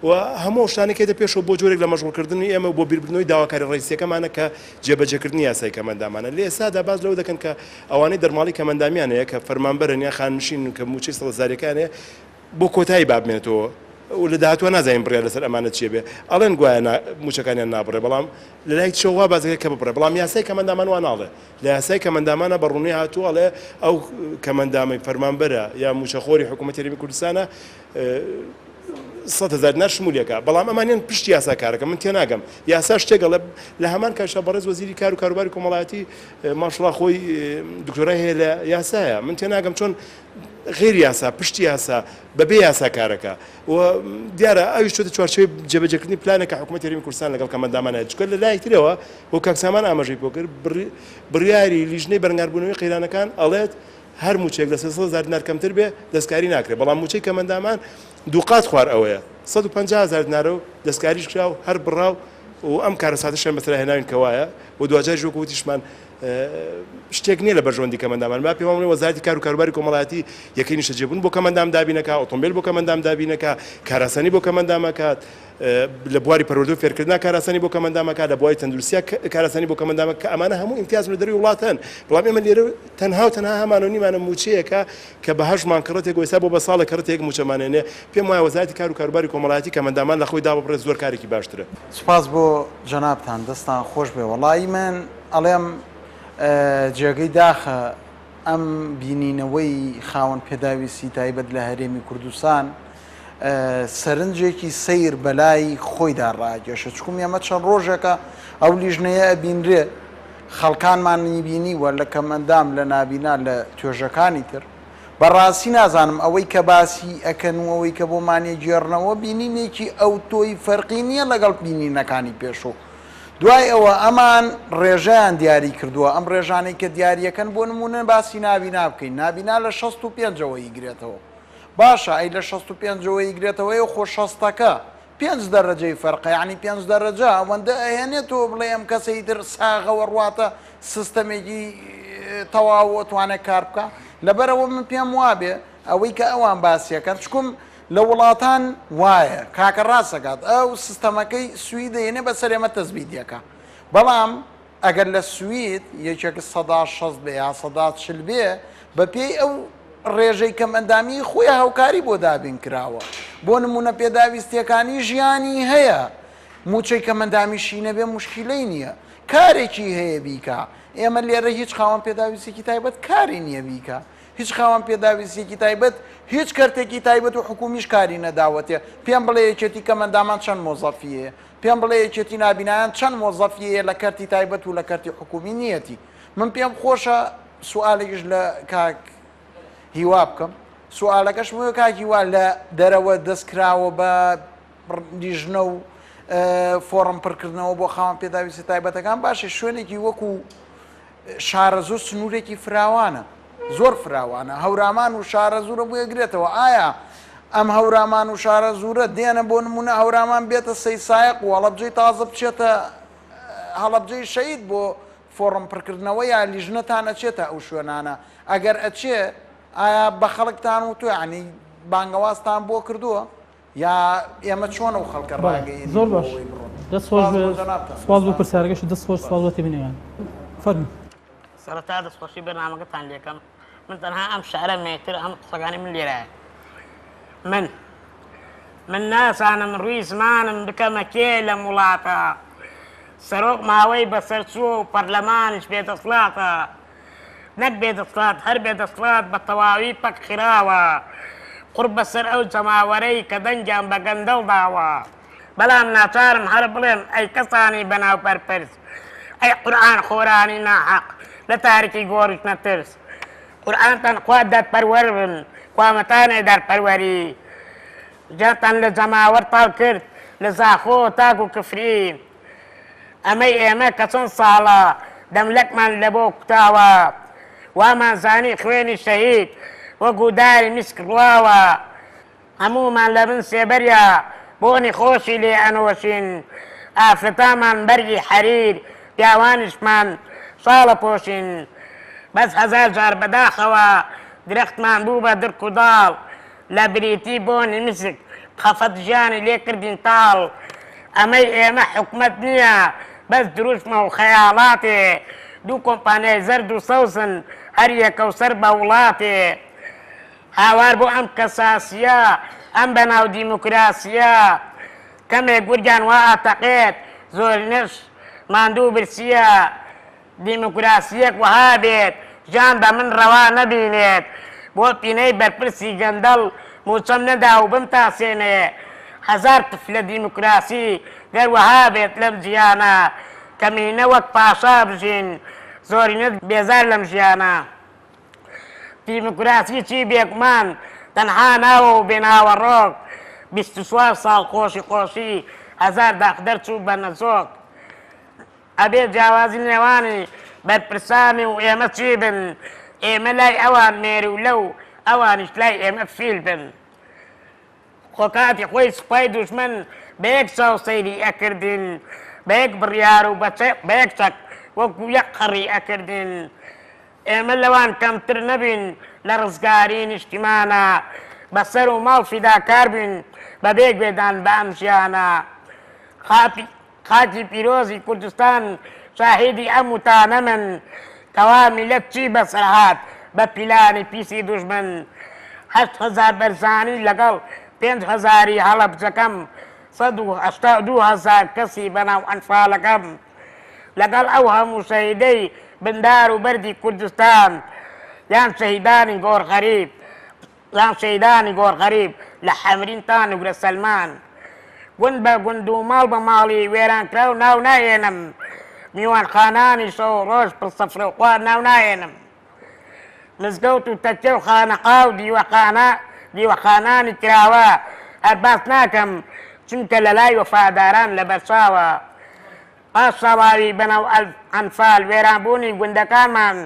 و هەموو شتانێکی دە پێشەوە بۆ جۆرێک لە مەشغوڵکردنی ئێمە بۆ بیربردنەوەی داواکاری ڕئیسیەکەمانە کە جێبەجێکردنی یاسای کەمەندامانە لە ئێستادا باز لەوە دەکەن کە ئەوانەی دەرماڵی کەمەندامیانەیە کە فەرمانبەرن یا خانمشین کە موچەی 100,000 بۆ کۆتایی بابمێنێتەوە و لە داهاتوە نازانین بڕیار لەسەر ئەمانە چێ بێ ئەڵێن گوایە موچەکانیان نابڕێ بەڵام لە لای شەوا بازەکە کە بڕێ بەڵام یاسای کەمەندامان وا ناڵێ لە یاسای کەمەندامانە بەڕوونی هاتووەڵێ ئەو کەمەندامی فەرمانبەرە یا موچەخۆری حکوومەتی هەرێمی کوردستانە 100,000 دینار شمولیەکە بەڵام ئەمانیان پشتی یاسا کارەکە من تێناگەم یاسا شتێکە لە هەمان کاشە بەڕێز وەزیری کار و کاروباری کۆمەڵایەتی ماشڵا خۆی دکتۆرای هەیە لە یاسایە من تێناگەم چۆن غێر یاسا پشتی یاسا بەبێ یاسا کارەکە و دیارە ئەویش چۆتە چوارچێوەی جێبەجێکردنی پلانێکە حکوومەتی هەرێمی کوردستان لەگەڵ کەمەندامانەیە چکە لە لای ترەوە بۆ کاکسامان ئاماژەی بۆ کرد بڕیاری لیژنەی بەرەنگاربوونەوەی قەیرانەکان ئەڵێت هەر موچێک لە 300,000 دینار کەمتر بێ دەستکاری ناکرێت بەڵام موچەی کەمەندامان دووقات خوار ئەوەیە 150,000 دینارە و دەستکاریش کرا و هەر بڕاو و ئەم کارە ساتەشیان بەترا هێناوین کەوایە و دوجار ژۆک وتیشمان شتێک نییە لە بەژۆندی کەمەندامان با پێم وەزارەتی کار و کاروباری کۆمەڵایەتی یەکەی نیشتەجێبوون بۆ کەمەندام دابینەکە ئۆتۆمبیل بۆ کەمەندام دابینەکە کاراسانی بۆ کەمەندامەکات لە بواری پەروەردە و فێرکردنا کاراسانی بۆ کەمەندامەکات لە بواری تەندروستیا کاراسانی بۆ کەمەندامە کە ئەمانە هەموو ئیمتیاز لە دەروی وڵاتەن بەڵام ئێمە لێرە تەنها و تەنها هەمان و نیمانە موچەیەکە کە بە هەژمان کڕەتێک ئێستا بۆ بە ساڵە کڕەتێک موچەمانێنێ پێم وایە وەزارەتی کار و کاروباری کۆمەڵایەتی کەمەندامان لە خۆی دابڕێت زۆر کارێکی باشترە. سوپاس بۆ جەنابتان دەستان خۆش بێ وەڵی من ئەڵێم جێگەی داخە ئەم بینینەوەی خاوەن پێداویستی تایبەت لە هەرێمی کوردستان سەرنجێکی سیر بەلای خۆیدا ڕاگەشە چکوم ئێمە چەند ڕۆژێکە ئەو لیژنەیە ئەبینرێ خەڵکانمانی بینی وە لە کەمەندام لە نابینا لە توێژەکانی تر بەڕاستی نازانم ئەوەی کە باسی ئەکەن و ئەوەی کە بۆمانێ گێڕنەوە بینینێکی ئەو تۆی فەرقی نییە لەگەڵ بینینەکانی پێشوو دوای ئەوە ئەمان ڕێژەیان دیاری کردووە ئەم ڕێژانەی کە دیاریەکەن بۆ نمونە باسی نابینا بکەین نابینا لە 65ەوە یگرێتەوە باشە ئەی لە 65ەوە یگرێتەوەی و خۆ 60ەکە 5 دەرەجەی فەرقە یعنی 5 دەرەجە ئەوەندە ئەهێنێتەوە بڵێ ئەم کەسەی در ساغەوە ڕواتە سیستەمێکی تەواو توانێت کار بکە لەبەرەوە من پێم وابێ ئەوەی کە ئەوان باسیەکەن چکم لە وڵاتان وایە کاکە ڕاستەکات ئەو سیستەمەکەی سوئی دەێنێ بەسەر ئێمە تەزبیدیەکە بەڵام ئەگەر لە سوید یەکێک 160 بێ یا 140 بێ بە پێی ئەو ڕێژەی کەمەندامی خۆی هاوکاری بۆ دابین کراوە بۆ نمونە پێداویستیەکانی ژیانی هەیە موچەی کەمەندامیشی نەبێ مشکلەی نییە کارێکی هەیە بیکە ئێمە لێرە هیچ خاوەن پێداویستێکی تایبەت کاری نییە بیکە هیچ خاوەن پێداویستێکی تایبەت هیچ کەرتێکی تایبەت و حکومیش کاری نەداوەتێ پێم بڵێ یەکێتی کەمەندامان چەند مۆزەفیەیە پێم بڵێ یەکێتی نابینایان چەند مۆزەفیەیە لە کەرتی تایبەت و لە کەرتی حکومی نیەتی من پێم خۆشە سوالێکیش لە کاک هیوا بکەم سوالەکەش بۆ کاک هیوا لە دەرەوە دەستکراوە بە لیژنە و فۆڕم پڕکردنەوە بۆ خاوەن پێداویستی تایبەتەکان باشە شوێنێکی وەکو شارە زۆر سنوورێکی فراوانە زۆر فراوانە هەورامان و شارە زوورە بۆ یەگرێتەوە ئایا ئەم هەورامان و شارە زوورە دێنە بۆ نمونە هەورامان بێتە سەی سایق و هەڵەبجەی تازە بچێتە هەڵەبجەی شەید بۆ فۆڕم پڕکردنەوە یا لیژنەتان ئەچێتە ئەو شوێنانە ئەگەر ئەچێ ئایا بە خەڵکتان و تو ینی بانگەوازتان بۆ کردووە یا ئێمە چۆن ئەو خەڵکە ڕاگەین زۆر باش دەست بۆ پرسیارەکەش دەست خۆش سوالەتی بنیان فەرموو سەرەتا دەستخۆشی بەرنامەکەتان لێکەم من تەنها ئەم شعرە مێتر ئەم قسەکانی من لێرایە من ناسانم ڕووی زمانم بکەمە کێ لە وڵاتە سەرۆک ماوەی بەسەرچوو و پەرلەمانش بێدەسڵاتە نەک بێدەسڵات هەر بێدەسڵات بە تەواوی پەک خراوە قورب بەسەر ئەو جەماوەرەی کە دەنگیان بە گەندەڵ داوە بەڵام ناچارم هەر بڵێم ئەی کەسانی بەناو پەرپرس ئەی قورئان خۆرانی ناحەق لە تارکی گۆڕیش نەترس قورئانتان خوا دەرپەروەر بن خوامەتانێ دەرپەروەری جاتان لە جەماوەر تاڵ کرد لە زاخۆ تاک و کفری ئەمەی ئێمە کە چەند ساڵە دەملەکمان لە بۆ کوتاوە وامان زانی خوێنی شەهید وەکو داری میسک ڕواوە هەموومان لە بن سێبەریا بۆنی خۆشی لێ ئەنۆشین ئافرەتامان بەرگی حەریر پیاوانیشمان ساڵە پۆشین بەس هەزار جار بەداخەوە درەختمان بوو بە درک و داڵ لە بریتی بۆنی مسک خەفەت ژیانی لێ کردین تاڵ ئەمەی ئێمە حکومەت نییە بەس دروشمە و خەیاڵاتێ دوو کۆمپانیای زەرد و سەوزن هەر یەکە و سەر بە وڵاتێ هاوار بۆ ئەم کەساسیە ئەم بەناو دیموکراسیە کەمێک گورگیان وا ئاتەقێت زۆرینەش ماندوو برسیە دیموکراسیەک وەها بێت ژیان بە من ڕەوا نەبینێت بۆ پینەی بەرپرسی گەندەڵ موچەم نەدا و بمتاسێنێ هەزار تف لە دیموکراسی گەروەها بێت لەم جیانە کەمینە وەک پاشا بژین زۆرینەت بێزار لەم ژیانە دیموکراسی چی بێگومان تەنها ناوە و بێناوە ڕۆک 24 ساڵ خۆشی خۆشی هەزار داخدەر چوو بە نەزۆک ئەبێ جیاوازی نێوانی بەرپرسانی و ئێمە چی بن ئێمە لای ئەوان مێر و لەو ئەوانیش لای ئێمە فیل بن خۆ کاتی خۆی سوپای دوژمن بە یەک چاو سەیری ئەکردین بە یەک بڕیار و بە یەک چەک وەکو یەک قەڕی ئەکردن ئێمە لەوان کەمتر نەبین لە ڕزگاری نیشتیمانە بەسەر و ماڵ فیداکار بین بە بێک بێدان بە ئەم ژیانە خاکی پیرۆزی کوردستان شاهێدی ئەم وتانە من کەوا میلەت چی بەسەرهات بە پیلانی پیسی دوژمن 8,000 بەرزانی لەگەڵ 5,000 هەڵەبجەکەم 182,000 کەسی بەناو ئەنفالەکەم لەگەڵ ئەو هەموو شەهیدەی بندار و بەردی کوردستان یان شەهیدانی گۆڕغەریب یان شەهیدانی گۆڕغەریب لە حەمرین تا نوگرە سەلمان گوند بە گوند و ماڵ بە ماڵی وێرانکرا و ناو نایێنم میوانخانانی شەو ڕۆژ پڕسەفرە و خوار ناو نایێنم مزگەوت و تەکێ و خانەقا و دیوەخانانی کراوە هەرباس ناکەم چونکە لە لای وەفاداران لە بەرچاوە پاش سەواوی بەناو ئەنفال وێرانبوونی گوندەکانمان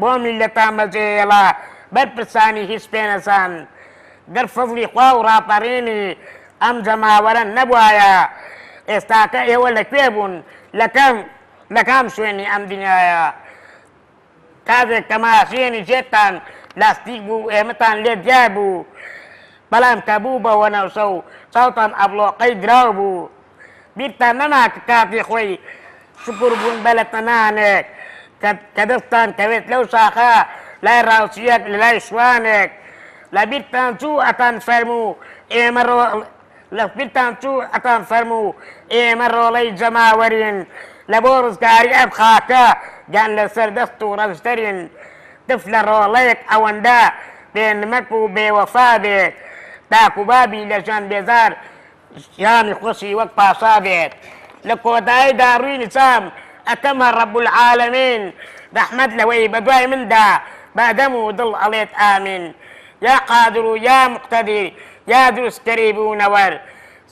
بۆ میلەتان بەجێهێڵا بەرپرسانی هیچ پێنەسان گەر فەزلی خوا و ڕاپەڕینی ئەم جەماوەرە نەبوایە ئێستاکە ئێوە لەکوێ بوون لە کام شوێنی ئەم دنیایە کاتێک کە ماشێنی جێتان لاستیک بوو ئێمەتان لێ دیار بوو بەڵام کە بوو بە وەنەوشە و چاوتان ئەبلۆقەی دراو بوو بیرتان نەناکە کاتی خۆی شکر بوون بە لە تەنانێک کە دەستان کەوێت لەو شاخە لای ڕاوچیەک لە لای شوانێک لە بیرتان چوو ئەتان فەرموو ئێمە ڕۆڵەی جەماوەرین لە بۆ ڕزگاری ئەم خاکە گیان لەسەر دەست و ڕەشدەرین دف لە ڕۆڵەیەک ئەوەندە بێنمەک و بێوەفا بێت داکو بابی لە ژان بێزار ژیانی خۆشی وەک پاشا بێت لە کۆتاییدا ڕووی نچام ئەکەمە ڕەب العالەمین ڕەحمەت لەوەی بە دوای مندا بەدەم و دڵ ئەڵێت ئامین یا قادر و یا مقتەدیر یا دروستکەری بوونەوەر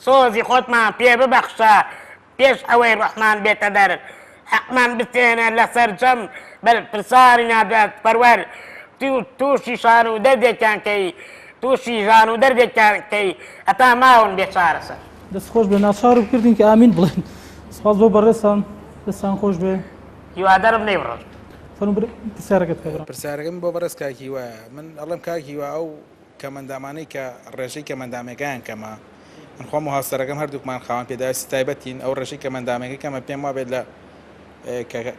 سۆزی خۆتمان پێ ببەخشە پێش ئەوەی ڕەحمان بێتە دەر حەقمان بتێنە لەسەر جەم بەرپرسانی نادات پەروەر تووشی شان و دەردێکیان کەی تووشی ژان و دەردێکیان کەی ئەتا ماون بێ چارەسەر دەستخۆش بێ ناچار و کردین کە ئامین بڵێن سپاس بۆ بەڕێستان دەستان خۆش بێ هیوادارم نەیبڕۆژ پرسیارەکەت کەبرا پرسیارەکەم بۆ بەڕێز کاکی وایە من ئەڵێم کاکی وە ئەو کەمەندامانەی کە ڕێژەی کەمەندامەکەیان کەمە من خۆم و هاوسەرەکەم هەردووکمان خاوەن پێداویستی تایبەتین ئەو ڕێژەی کەمەندامەکەی کەمە پێم وابێت لە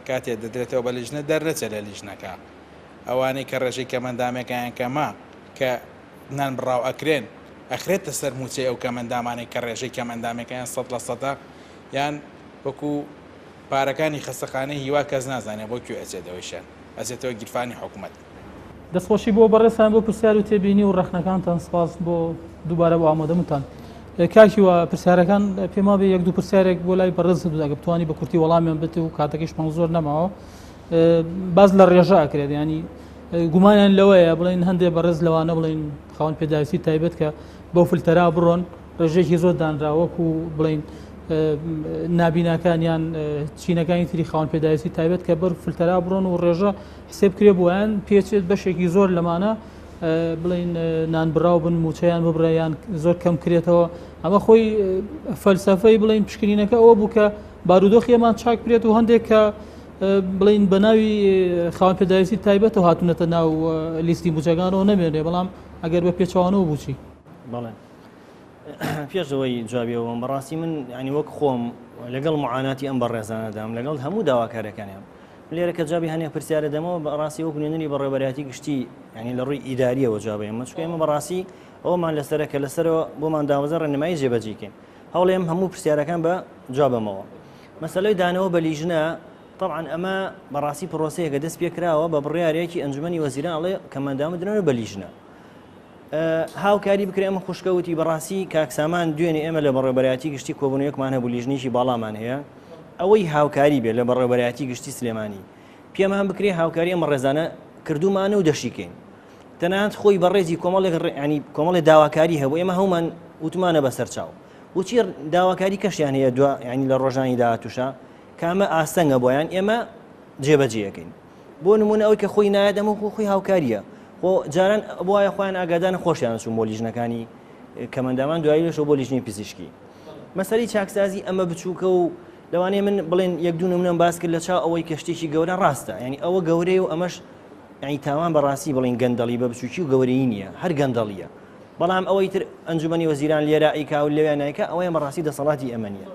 کاتێ دەدرێتەوە بە لیژنە دەرنەچە لە لیژنەکە ئەوانەی کە ڕێژەی کەمەندامەکەیان کەمە کە نان بڕاو ئەکرێن ئەخرێتە سەر موچەی ئەو کەمەندامانەی کە ڕێژەی کەمەندامەکەیان 100% یان وەکو پارەکانی خەستەخانەی هیوا کەس نازانێت بۆ کوێ ئەچێتەوەیشان ئەچێتەوە گیرفانی حکوومەت دەستخۆشی بۆ بەڕێستان بۆ پرسیار و تێبینی و ڕەخنەکانتان سپاس بۆ دووبارە بۆ ئامادەمتان کاکی وە پرسیارەکان پێما بێ یەک دوو پرسیارێک بۆ لای بەڕێز ئەگە بتوانی بە کورتی وەڵامیان بێت و کاتەکەیشمان زۆر نەماوە باز لە ڕێژە ئەکرێت ینی گومانیان لەوەیە بڵین هەندێک بەڕێز لەوانە بڵین خاوەن پێداویستی تایبەت کە بەو فلتەرا بڕۆن ڕێژێکی زۆر دانراوەکو بڵین نابیناکانیان چینەکانی تری خاوەن پێداویستی تایبەت کە بەر فلتەرا بڕۆن و ڕێژە حسێب کرێ بوویان پێچێت بەشێکی زۆر لەمانە بڵین نانبراو بن موچەیان ببڕیان زۆر کەم کرێتەوە ئەمە خۆی فەلسەفەی بڵین پشکنینەکە ئەوە بوو کە بارودۆخیەمان چاک کرێت و هەندێک کە بڵین بە ناوی خاوەن پێداویستی تایبەت و هاتوونەتە ناو لیستی بوجەکانەوە نەمێنێ بەڵام ئەگەر بە پێچەوانەوە بووچی بەڵێ پێشەوەی جوابیەوە بەڕاستی من ینی وەک خۆم لەگەڵ معاناتی ئەم بەڕێزانەدام لەگەڵ هەموو داواکارەکانیان لێرە کە جوابی هەنێ پرسیارە دەمەوە بەڕاستی وەک نوێنەری بەڕێوەبەرەتی گشتی ینی لە ڕووی ئیداریەوە جوابی ئەمە چونکە ئێمە بەڕاستی ئەومان لەسەرە کە لەسەرەوە بۆمان داوازە ڕێنمایی جێبەجێکەین هەوڵێم هەموو پرسیارەکان بە جوابەمەوە مەسەلەی دانەوە بە لیژنە طبعا ئەمە بەڕاستی پرۆسەیەکە دەست پێکراوە بە بڕیارێکی ئەنجومەنی وەزیران ئەڵێ کەمەندام بدرێنە بە لیژنە هاوکاری بکرێ ئەمە خوشکەوتی بەڕاستی کاکسامان دوێنێ ئێمە لە بەڕێوەبەرەتی گشتی کۆبوونەوەکمان هەبوو لیژنیشی باڵامان هەیە ئەوەی هاوکاری بێت لە بەڕێوەبەرەتی گشتی سلێمانی پێمان بکرێ هاوکاری ئەمە ڕێزانە کردومانە و دەشیکەین تەنانەت خۆی بەڕێزی کۆمەڵی داواکاری هەبوو ئێمە هەومان وتمانە بەسەر چاو وچی داواکاری کەشیان هەیە دو ینی لە ڕۆژانی داهاتووشە کامە ئاستەنگە بۆیان ئێمە جێبەجێەکەین بۆ نمونە ئەوەی کە خۆی نایەت ئەمە خۆی هاوکاریە خۆ جاران بۆایە خۆیان ئاگادانە خۆشیان چوون بۆ لیژنەکانی کەمەندامان دوایی لەشەوە بۆ لیژنی پزیشکی مەسەلەی چاکسازی ئەمە بچووکە و لەوانەیە من بڵێن یەک دوو نمونەم باس کرد لە چاو ئەوەی کەشتێکی گەورە ڕاستە ینی ئەوە گەورەیە و ئەمەش ینی تاوان بەڕاستی بڵین گەندەڵی بە بچووکی و گەورەی نییە هەر گەندەڵیە بەڵام ئەوەی تر ئەنجومەنی وەزیران لێرە ئیکا و لەوێ نایکە ئەوەیە بەڕاستی دەسەڵاتی ئەمە نییە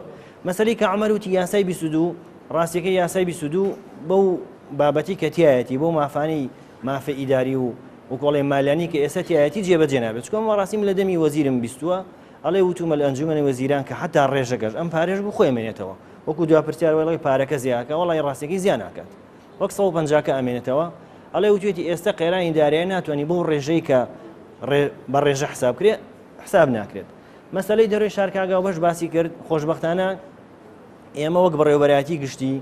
مەسەلەی کە عومەر وتی یاسای 22 ڕاستیەکەی یاسای 22 بەو بابەتی کە تایەتی بۆ مافانی مافە ئیداری و وکۆڵێ مالیانی کە ئێستا تایەتی جێبەجێ نابێت چکۆم ڕاستیم لە دەمی وەزیرم بیستووە ئەڵێ وتومە لە ئەنجومەنی وەزیران کە حتا ڕێژەکەش ئەم پارێژ بوو خۆی ئەمێنێتەوە وەکو دوا پرسیار وەڵی پارەکە زیاکە وەڵی ڕاستێکی زیان ناکات وەک 150 ئەمێنێتەوە ئەڵێ وتوێتی ئێستا قێرانی دارایی ناتوانانی بۆ ڕێژەی کە بە ڕێژە حساب کرێت حساب ناکرێت مەسەلەی دەروی شارکاگا بەش باسی کرد خۆشبەختانە ئێمە وەک بەڕێوەبەرایەتی گشتی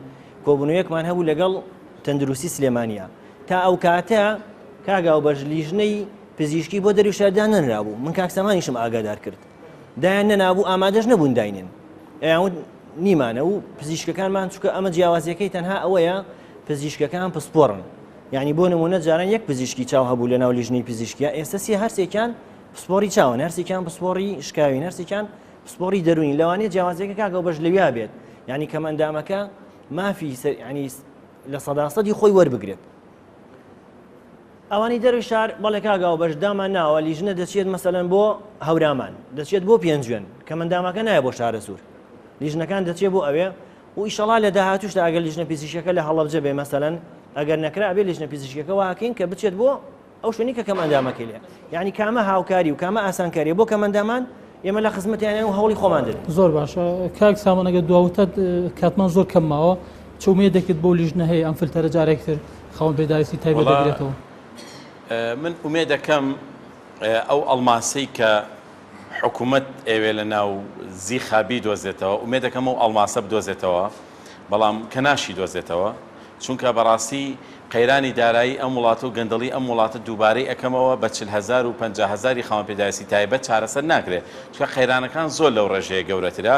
کۆبوونەوەیەکمان هەبوو لەگەڵ تەندروستی سلێمانیە تا ئەو کاتە کاگا و بەش لیژنەی پزیشکی بۆ دەروی شاردا نەنرابوو من کاکسەمانیشم ئاگادار کرد دایان نەنابوو ئامادەش نەبوون داینن ئەیان نیمانە و پزیشکەکانمان چکە ئەمە جیاوازیەکەی تەنها ئەوەیە پزیشکەکان پسپۆڕن یعنی بۆ نمونە جاران یەک پزیشکی چاو هەبوو لە ناو لیژنەی پزیشکیە ئێستا سێ هەرسێکیان پسپۆری چاون هەرسێکیان پسپۆری شکاوین هەرسێکیان پسپۆری دەروین لەوانەیە جیاوازیەکە کاگا و بەش لەویا بێت یعنی کەمەندامەکە مافی ینی لە سەداسەدی خۆی وەربگرێت ئەوانی دەروی شار بەڵێ کاگا و بەش دامان ناوە لیژنە دەچێت مەسەلەن بۆ هەورامان دەچێت بۆ پێنجوێن کەمەندامەکە نایە بۆ شارە سوور لیژنەکان دەچێت بۆ ئەوێ و ئیشەڵا لە داهاتوشدا ئەگەر لیژنە پزیشکەکە لە هەڵەبجە بێ مەسەلەن ئەگەر نەکرا بێ لیژنە پزیشکەکە واکەین کە بچێت بۆ ئەو شوێنی کە کەمەندامەکەی لێ یعنی کامە هاوکاری و کامە ئاسانکاریە بۆ کەمەندامان ئێمە لە خزمەتیانە و هەوڵی خۆمان دەدەین زۆر باشە کاک سامانەگە دواوتە کاتمان زۆر کەمماوە چومێ دەکرد بۆ لیژنە هەیە ئەم فلتەرە جارێکتر خاوەن پێداویستی تایبەت دەگرێتەوە من ئومێ دەکەم ئەو ئەڵماسی کە حکوومەت ئێوێ لە ناو زی خابی دۆزێتەوە ئومێ دەکەم و ئەڵماسە بدۆزێتەوە بەڵام کە ناشی دۆزێتەوە چونکە بەڕاستی قەیرانی دارایی ئەم وڵاتە و گەندەڵی ئەم وڵاتە دووبارەی ئەەکەمەوە بە 40,000 و 50,000 خاوەن پێداویستی تایبەت چارەسەر ناکرێت چکە قەیرانەکان زۆر لەو ڕێژەیە گەورەترە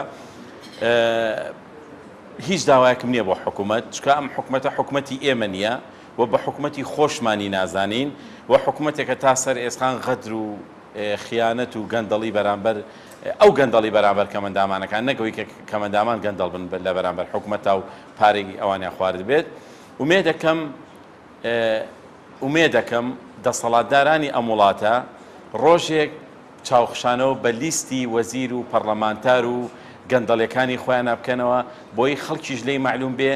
هیچ داوایەکم نییە بۆ حکوومەت چکە ئەم حکوومەتە حکوومەتی ئێمە نییە و بە حکوومەتی خۆشمانی نازانین و حکوومەتێکە تا سەر ئێسقان غەدر و خیانەت و گەندەڵی بەرامبەر ئەو گەندەڵی بەرامبەر کەمەندامانەکان نەگەوەی کە کەمەندامان گەندەڵ بن لە بەرامبەر حکوومەتە و پارێکی ئەوانیان خوارد بێت ئومێ دەکەم دەسەڵاتدارانی ئەم وڵاتە ڕۆژێک چاوخشانەوە بە لیستی وەزیر و پەرلەمانتار و گەندەڵەکانی خۆیان بکەنەوە بۆی خەڵکیش لێی معلوم بێ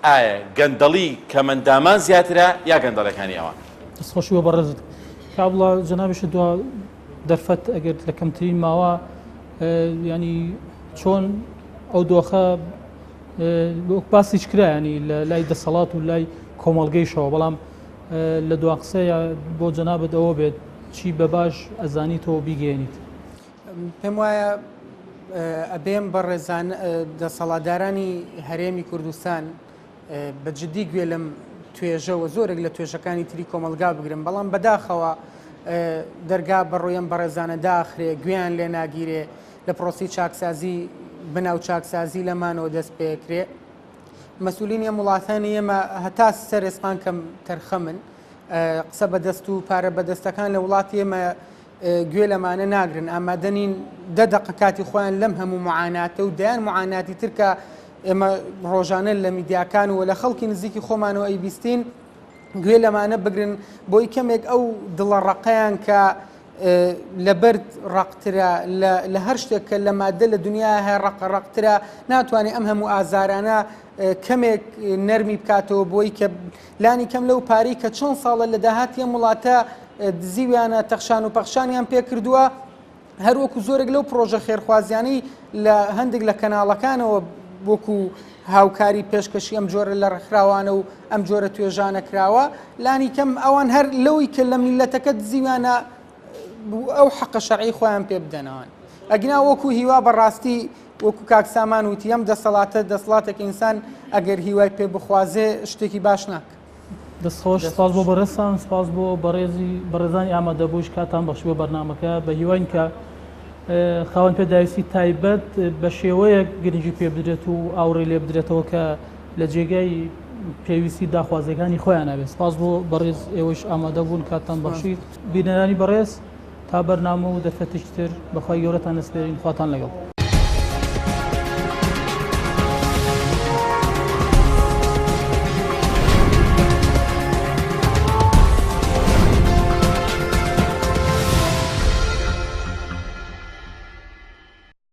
ئایا گەندەڵی کەمەندامان زیاترە یا گەندەڵەکانی ئەوان دەستخۆشیوە بەڕێزت کابڵە جەنابیش دوا دەرفەت ئەگەر لە کەمترین ماوە ینی چۆن ئەو دۆخە باسیش کرا ینی لە لای دەسەڵات و لای کۆمەڵگەیشەوە بەڵام لە دوا قسەیە بۆ جەنابەت ئەوە بێت چی بە باش ئەزانیتەوە بیگەێنیت پێم وایە ئەبێم بە ڕێزان دەسەڵاتدارانی هەرێمی کوردستان بەجددی گوێ لەم توێژەوە زۆرێک لە توێژەکانی تری کۆمەلگا بگرن بەڵام بەداخەوە دەرگا بەڕۆیان بەڕێزانە داخرێ گوێیان لێ ناگیرێ لە پرۆسی چاکسازی بناو چاکسازی لەمانەوە دەست پێکرێ مەسئولینی ئەم وڵاتانی ئێمە هەتا سەر ئێسپان کەم تەرخە من قسە بەدەست و پارە بەدەستەکان لە وڵاتی ئێمە گوێ لەمانە ناگرن ئامادەنین دەدەقە کاتی خۆیان لەم هەموو معاناتە و دەیان معاناتی ترکە ئێمە ڕۆژانە لە میدیاکان و لە خەڵکی نزیکی خۆمانەوە ئەیبیستین گوێ لەمانە بگرن بۆی کەمێک ئەو دڵە ڕقەیان کە لەبەر ڕقترە لە هەر شتێک کە لە مادە لە دنیا هەیە ڕقترە ناتوانێت ئەم هەموو ئازارانە کەمێک نەرمی بکاتەوە بۆی کە لانی کەم لەو پارەی کە چۆن ساڵە لە داهاتی ئەم وڵاتە دزیویانە تەخشان و پەخشانیان پێ کردووە هەروەکو زۆرێک لەو پرۆژە خێرخوازیانەی لە هەندێک لە کەناڵەکانەوە وەکو هاوکاری پێشکەشی ئەم جۆرە لە ڕێکخراوانە و ئەم جۆرە توێژانە کراوە لانی کەم ئەوان هەر لەوەی کە لە میلەتەکە دزیویانە ئەو حەقە شەرعی خۆیان پێ بدەنەوەن ئەگنا وەکو هیوا بەڕاستی وەکو کاکسامان وتی ئەم دەسەڵاتە دەسەڵاتێک ئینسان ئەگەر هیوای پێ بخوازێ شتێکی باش ناکە دەستخۆش سپاس بۆ بەڕێستان سپاس بۆ بەڕێزانی ئامادەبووش کاتان بەخشی بۆ بەرنامەکە بە هیواین کە خاوەن پێداویستی تایبەت بە شێوەیەک گرنگی پێ بدرێت و ئاوڕێ لێ بدرێتەوە کە لە جێگای پێویستی داخوازەکانی خۆیان نابێت سپاس بۆ بەڕێز ئێوەش ئامادە بوون کاتان بەخشیت بینەرانی بەڕێز تا بەرنامە و دەرفەتشتر بەخوای گەورەتان نەسپێرین خواتان لەگەڵ